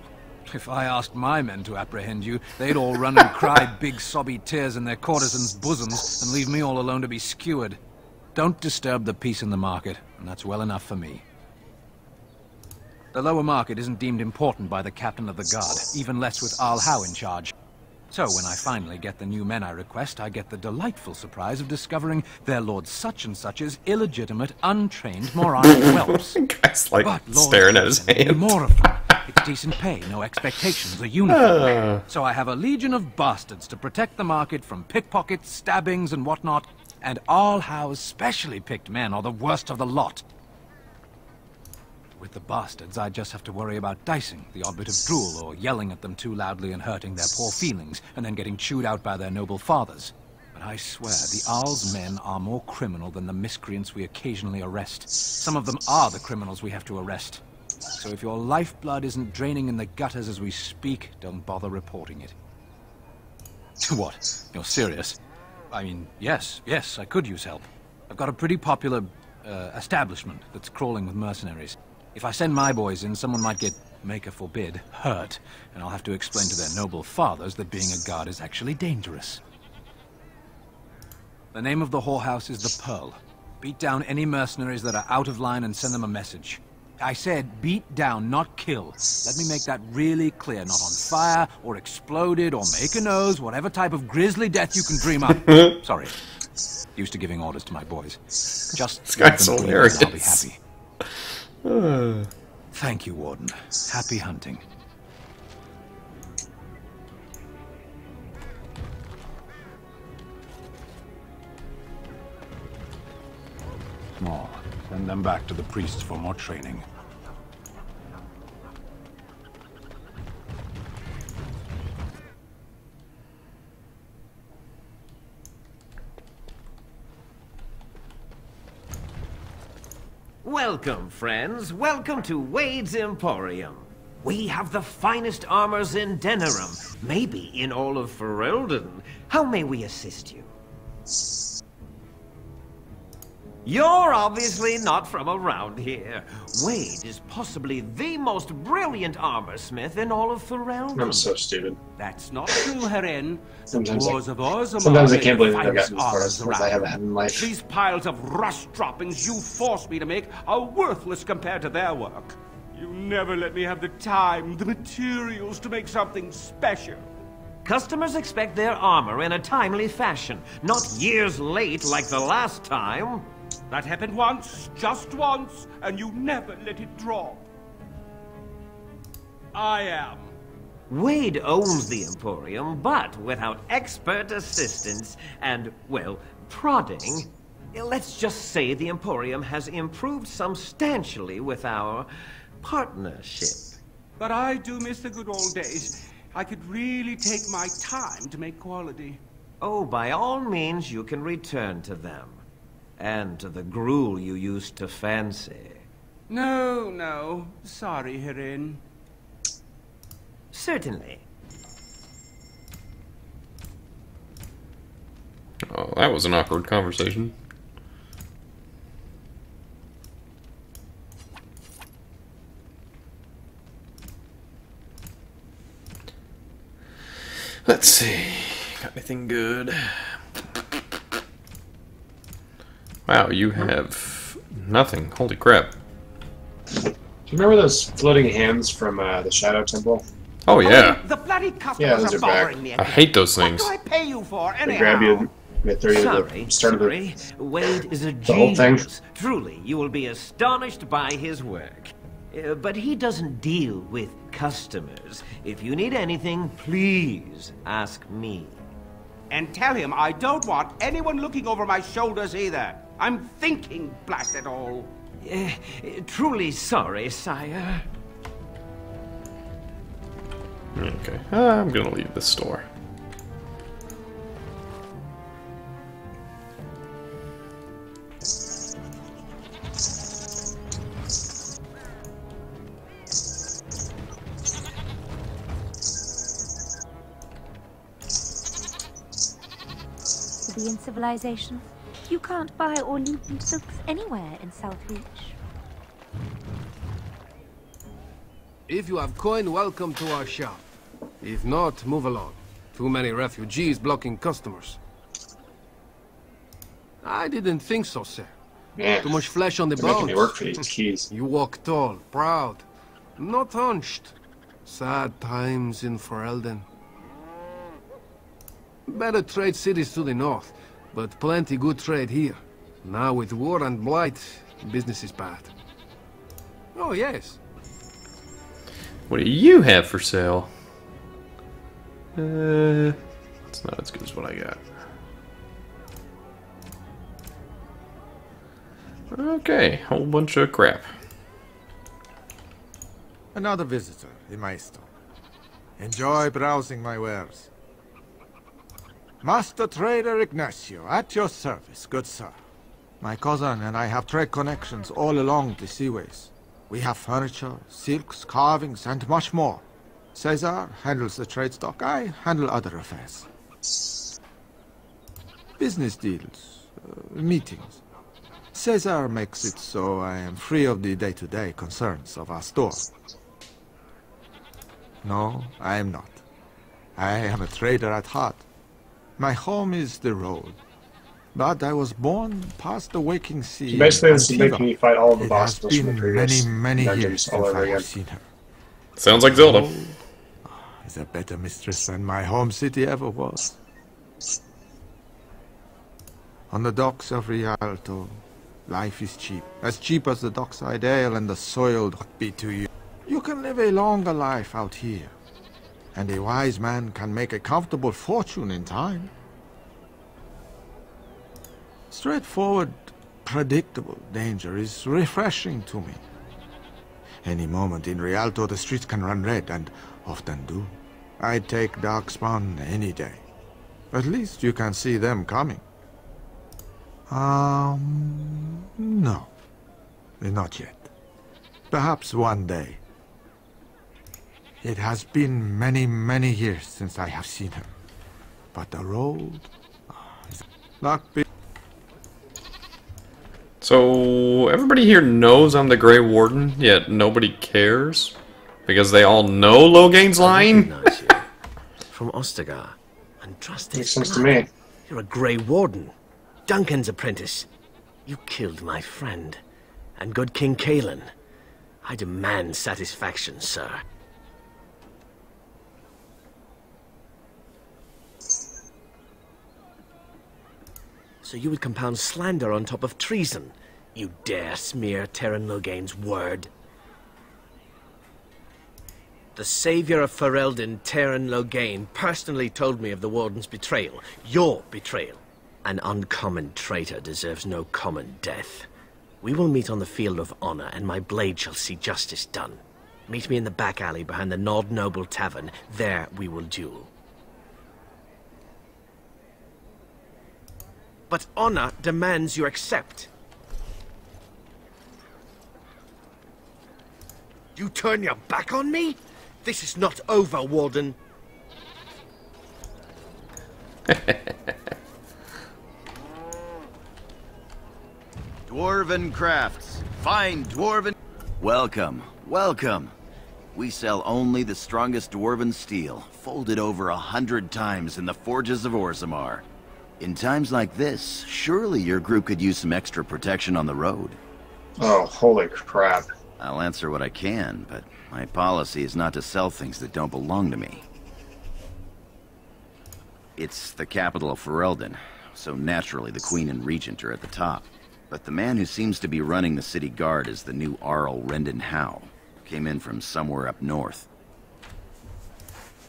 If I asked my men to apprehend you, they'd all run and cry big sobby tears in their courtesans' bosoms and leave me all alone to be skewered. Don't disturb the peace in the market, and that's well enough for me. The lower market isn't deemed important by the captain of the guard, even less with Al Howe in charge. So when I finally get the new men I request, I get the delightful surprise of discovering their Lord Such-and-Such's illegitimate, untrained, moronic whelps. Guy's like staring at his hand. More of them. It's decent pay, no expectations, a uniform. So I have a legion of bastards to protect the market from pickpockets, stabbings, and whatnot. And Al Howe's specially picked men are the worst of the lot. With the bastards, I just have to worry about dicing the odd bit of drool or yelling at them too loudly and hurting their poor feelings, and then getting chewed out by their noble fathers. But I swear, the Arl's men are more criminal than the miscreants we occasionally arrest. Some of them are the criminals we have to arrest. So if your lifeblood isn't draining in the gutters as we speak, don't bother reporting it. What? You're serious? I mean, yes, I could use help. I've got a pretty popular establishment that's crawling with mercenaries. If I send my boys in, someone might get, Maker forbid, hurt, and I'll have to explain to their noble fathers that being a guard is actually dangerous. The name of the whorehouse is the Pearl. Beat down any mercenaries that are out of line and send them a message. I said beat down, not kill. Let me make that really clear. Not on fire, or exploded, or make a nose, whatever type of grisly death you can dream up. Sorry. Used to giving orders to my boys. Just this guy's hilarious. I'll be happy. Thank you, Warden. Happy hunting. More. Send them back to the priests for more training. Welcome, friends. Welcome to Wade's Emporium. We have the finest armors in Denerim, maybe in all of Ferelden. How may we assist you? You're obviously not from around here. Wade is possibly the most brilliant armorsmith in all of Ferelden. I'm so stupid. That's not true, Herin. Sometimes I can't believe I've gotten as far as I have in life. These piles of rust droppings you forced me to make are worthless compared to their work. You never let me have the time, the materials to make something special. Customers expect their armor in a timely fashion, not years late like the last time. That happened once, just once, and you never let it drop. I am. Wade owns the Emporium, but without expert assistance and, well, prodding, let's just say the Emporium has improved substantially with our partnership. But I do miss the good old days. I could really take my time to make quality. Oh, by all means, you can return to them. And to the gruel you used to fancy. No. Sorry, Herin. Certainly. Oh, that was an awkward conversation. Let's see. Got anything good? Wow, you have nothing. Holy crap. Do you remember those floating hands from the Shadow Temple? Oh, yeah. The bloody customers are bothering me. I hate those things. What do I pay you for, anyhow? They grab you, they throw you to the start of the... Wade is a the whole thing. genius. Truly, you will be astonished by his work. But he doesn't deal with customers. If you need anything, please ask me. And tell him I don't want anyone looking over my shoulders either. I'm thinking, blast it all. Truly sorry, sire. Okay, I'm gonna leave this store. to be in civilization. You can't buy or loot silks anywhere in Southreach. If you have coin, welcome to our shop. If not, move along. Too many refugees blocking customers. I didn't think so, sir. Yeah. Too much flesh on the They're making bones. me work for these keys. You walk tall, proud, not hunched. Sad times in Ferelden. Better trade cities to the north, but plenty good trade here. Now with war and blight, business is bad. Oh yes. What do you have for sale? It's not as good as what I got. Okay, whole bunch of crap. Another visitor in my store. Enjoy browsing my wares. Master Trader Ignacio, at your service, good sir. My cousin and I have trade connections all along the seaways. We have furniture, silks, carvings, and much more. Caesar handles the trade stock, I handle other affairs. Business deals, meetings. Caesar makes it so I am free of the day-to-day concerns of our store. No, I am not. I am a trader at heart. My home is the road. But I was born past the waking sea. So basically, this is making me fight all the bosses from the It has previous been many years all since over I again. have seen her. Sounds like Zelda. Is a better mistress than my home city ever was. On the docks of Rialto, life is cheap. As cheap as the dockside ale and the soiled be to you. You can live a longer life out here. And a wise man can make a comfortable fortune in time. Straightforward, predictable danger is refreshing to me. Any moment in Rialto the streets can run red, and often do. I'd take Darkspawn any day. At least you can see them coming. No. Not yet. Perhaps one day. It has been many, many years since I have seen her. But the road is not big. So, everybody here knows I'm the Grey Warden, yet nobody cares? Because they all know Loghain's lying? From Ostagar. And trust Makes sense to me. You're a Grey Warden. Duncan's apprentice. You killed my friend. And good King Cailan. I demand satisfaction, sir. So you would compound slander on top of treason? You dare smear Terran Loghain's word? The savior of Ferelden, Terran Loghain, personally told me of the Warden's betrayal. Your betrayal. An uncommon traitor deserves no common death. We will meet on the field of honor, and my blade shall see justice done. Meet me in the back alley behind the Nod Noble Tavern. There we will duel. But honor demands you accept. You turn your back on me? This is not over, Warden. Dwarven crafts. Fine dwarven... Welcome, welcome. We sell only the strongest dwarven steel, folded over 100 times in the forges of Orzammar. In times like this, surely your group could use some extra protection on the road. Oh, holy crap. I'll answer what I can, but my policy is not to sell things that don't belong to me. It's the capital of Ferelden, so naturally the Queen and Regent are at the top. But the man who seems to be running the city guard is the new Arl Rendon Howe. Came in from somewhere up north.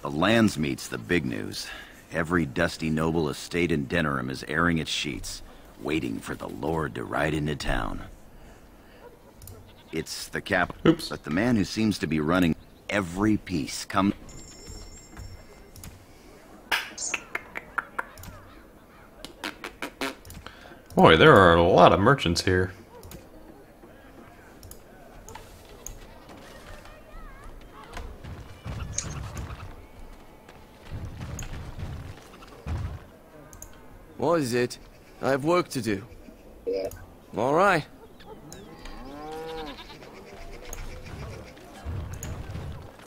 The Landsmeet's the big news. Every dusty noble estate in Denerim is airing its sheets, waiting for the Lord to ride into town. It's the capital. Oops. But the man who seems to be running every piece come... Boy, there are a lot of merchants here. What is it? I have work to do. Yeah. All right.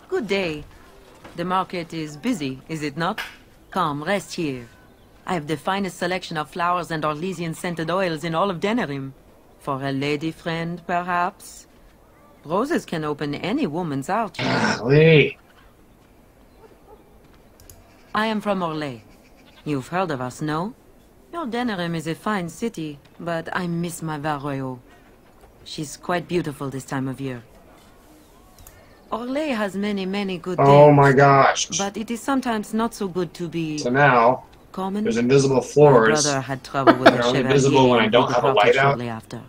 Good day. The market is busy, is it not? Come, rest here. I have the finest selection of flowers and Orlesian-scented oils in all of Denerim. For a lady friend, perhaps? Roses can open any woman's heart. Golly. I am from Orlais. You've heard of us, no? Your Denerim is a fine city, but I miss my Varoyo. She's quite beautiful this time of year. Orlais has many good days. Oh my gosh. But it is sometimes not so good to be... So now, common. there's invisible floors. My brother had trouble with They're the only Chevalier visible when I and don't we have a light departed out. shortly after.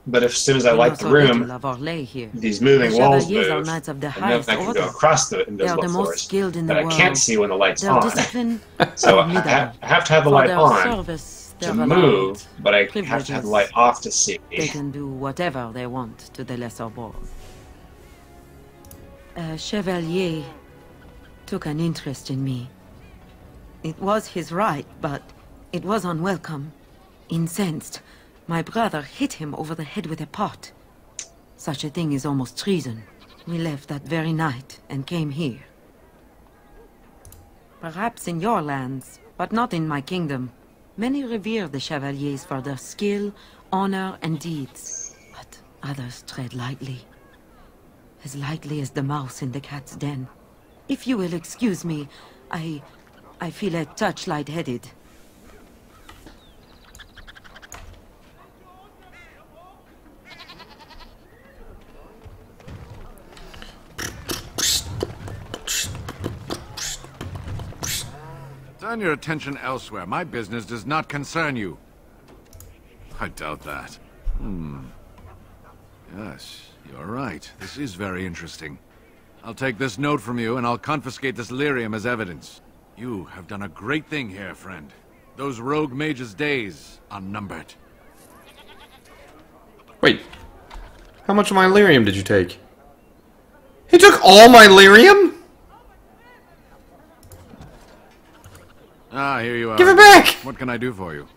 But as soon as I We light know the so room, little of Orlais here. these moving The walls Chevaliers are move, knights of the and then highest I can order. go across the They are invisible the most floors skilled in that the I world. can't see when the light's Their on. discipline, So I formidable. have to have the For light their on service, to their move, but I have to have privileges. the light off to see. They can do whatever they want to the lesser born. Chevalier took an interest in me. It was his right, but it was unwelcome. Incensed, my brother hit him over the head with a pot. Such a thing is almost treason. We left that very night and came here. Perhaps in your lands, but not in my kingdom. Many revere the Chevaliers for their skill, honor, and deeds. But others tread lightly. As lightly as the mouse in the cat's den. If you will excuse me, I feel a touch lightheaded. Turn your attention elsewhere. My business does not concern you. I doubt that. Yes, you're right. This is very interesting. I'll take this note from you, and I'll confiscate this lyrium as evidence. You have done a great thing here, friend. Those rogue mages' days are numbered. Wait. How much of my lyrium did you take? He took all my lyrium? Ah, here you are. Give it back! What can I do for you?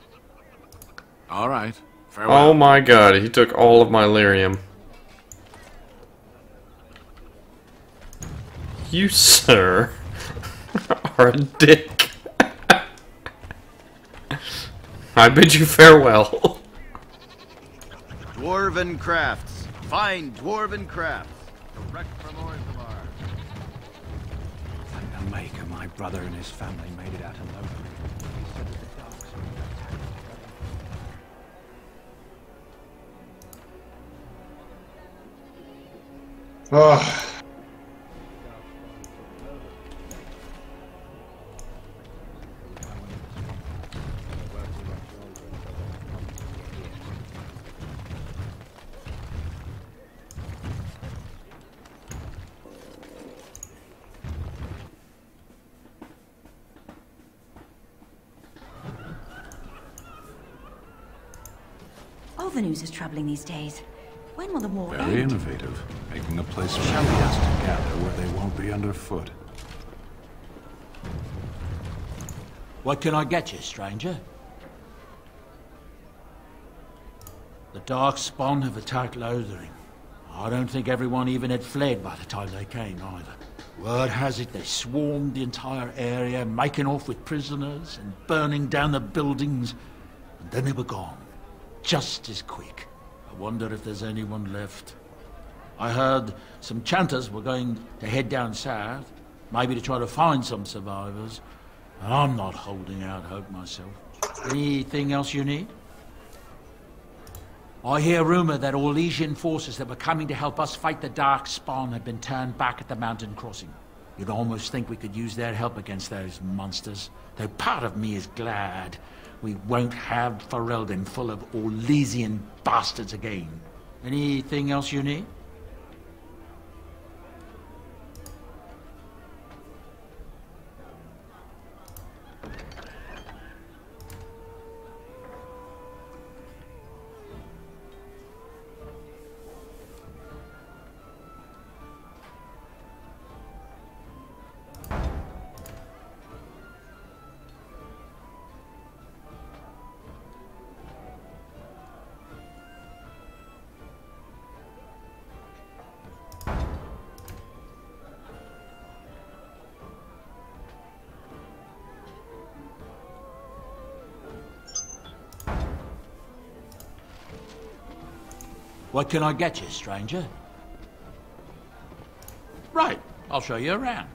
All right. Farewell. Oh my god, he took all of my lyrium. You, sir, are a dick. I bid you farewell. Dwarven crafts. Fine dwarven crafts. Direct from Orzammar. Thank the Maker, my brother and his family made it out alone. He said that the dark spirit attacked. Oh. All the news is troubling these days. When will the war Very end? innovative. Making a place for Chevaliers to gather where they won't be underfoot. What can I get you, stranger? The Darkspawn have attacked Lothering. I don't think everyone even had fled by the time they came, either. Word has it they swarmed the entire area, making off with prisoners and burning down the buildings, and then they were gone. Just as quick. I wonder if there's anyone left. I heard some chanters were going to head down south, maybe to try to find some survivors. And I'm not holding out hope myself. Anything else you need? I hear rumor that Orlesian forces that were coming to help us fight the Darkspawn have been turned back at the mountain crossing. You'd almost think we could use their help against those monsters, though part of me is glad we won't have Ferelden full of Orlesian bastards again. Anything else you need? What can I get you, stranger? Right, I'll show you around.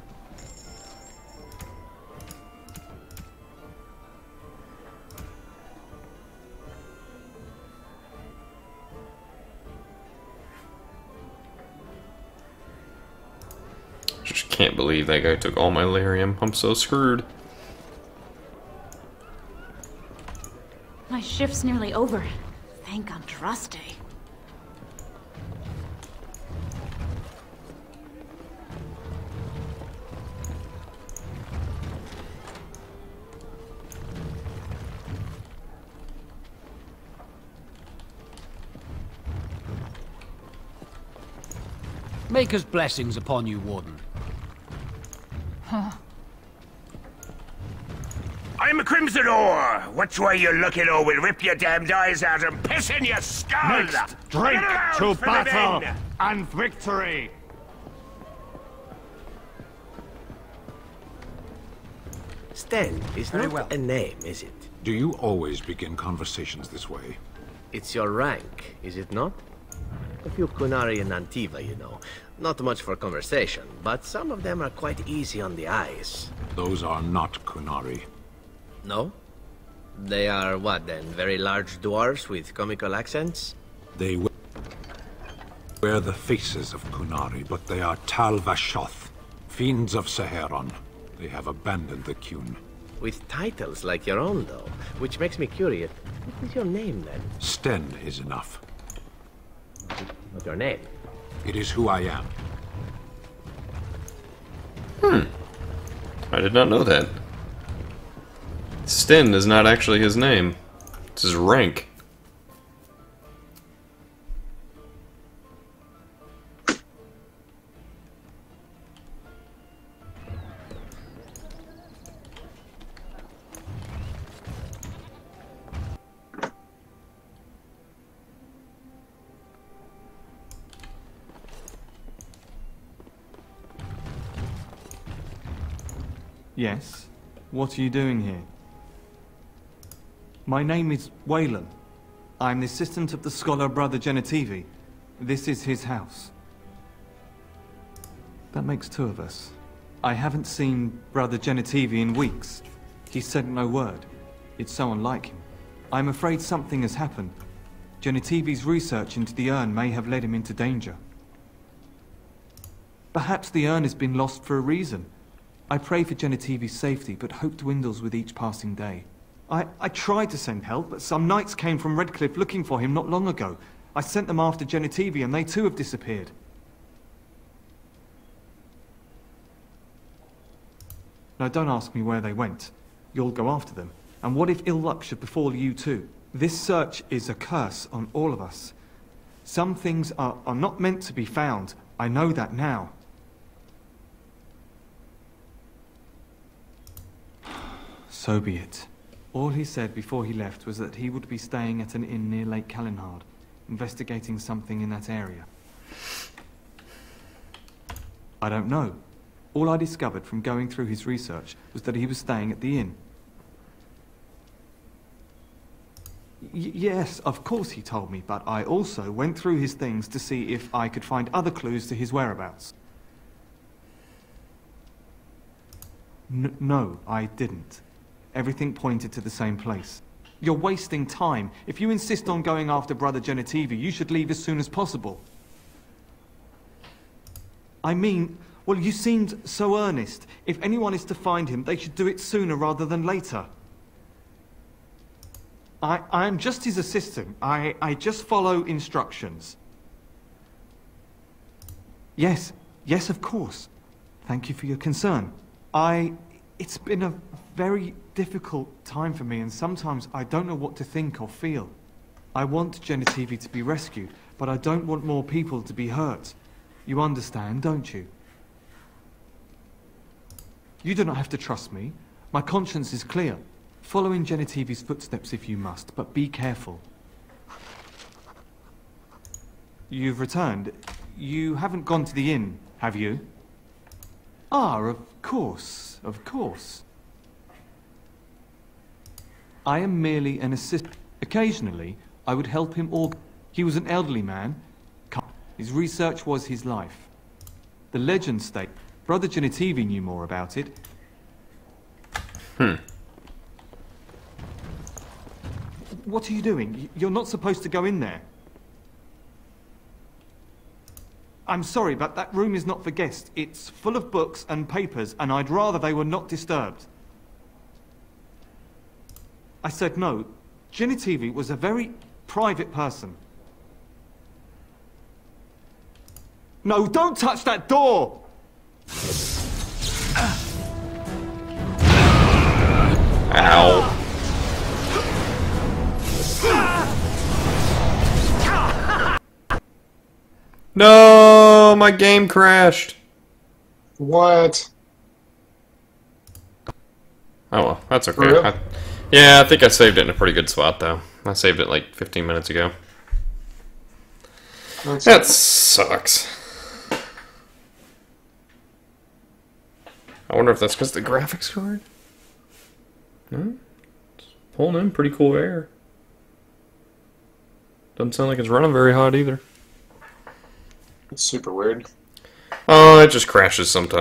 Just can't believe that guy took all my lyrium. I'm so screwed. My shift's nearly over. Thank Andraste. Maker's blessings upon you, Warden. Huh. I'm a Crimson Ore. Which way you looking, or we'll rip your damned eyes out and piss in your skull! Next, drink to battle and victory! Sten is not a name, is it? Do you always begin conversations this way? It's your rank, is it not? A few Kunari in Antiva, you know. Not much for conversation, but some of them are quite easy on the eyes. Those are not Kunari. No? They are what then? Very large dwarves with comical accents? They wear the faces of Kunari, but they are Tal Vashoth, fiends of Saharon. They have abandoned the Qun. With titles like your own, though, which makes me curious. What is your name, then? Sten is enough. What's your name? It is who I am. I did not know that. Sten is not actually his name. It's his rank. Yes? What are you doing here? My name is Wayland. I'm the assistant of the scholar Brother Genetivi. This is his house. That makes two of us. I haven't seen Brother Genetivi in weeks. He said no word. It's so unlike him. I'm afraid something has happened. Genetivi's research into the urn may have led him into danger. Perhaps the urn has been lost for a reason. I pray for Genetivi's safety, but hope dwindles with each passing day. I tried to send help, but some knights came from Redcliffe looking for him not long ago. I sent them after Genetivi, and they too have disappeared. Now don't ask me where they went. You'll go after them. And what if ill luck should befall you too? This search is a curse on all of us. Some things are not meant to be found. I know that now. So be it. All he said before he left was that he would be staying at an inn near Lake Calenhard, investigating something in that area. I don't know. All I discovered from going through his research was that he was staying at the inn. Yes, of course he told me, but I also went through his things to see if I could find other clues to his whereabouts. No, I didn't. Everything pointed to the same place. You're wasting time. If you insist on going after Brother Genetivi, you should leave as soon as possible. I mean, well, you seemed so earnest. If anyone is to find him, they should do it sooner rather than later. I'm just his assistant. I just follow instructions. Yes, of course. Thank you for your concern. It's been a very difficult time for me, and sometimes I don't know what to think or feel. I want Genetivi to be rescued, but I don't want more people to be hurt. You understand, don't you? You do not have to trust me. My conscience is clear. Follow in Genetivi's footsteps if you must, but be careful. You've returned. You haven't gone to the inn, have you? Ah, of course, of course. I am merely an assistant. Occasionally, I would help him He was an elderly man. His research was his life. The legends state Brother Genitivi knew more about it. What are you doing? You're not supposed to go in there. I'm sorry, but that room is not for guests. It's full of books and papers, and I'd rather they were not disturbed. I said no. Genitivi was a very private person. No, don't touch that door! Ow. No, my game crashed. What? Oh well, that's okay. Yeah, I think I saved it in a pretty good spot, though. I saved it like 15 minutes ago. That sucks. I wonder if that's because of the graphics card? No? It's pulling in pretty cool air. Doesn't sound like it's running very hot either. It's super weird. Oh, it just crashes sometimes.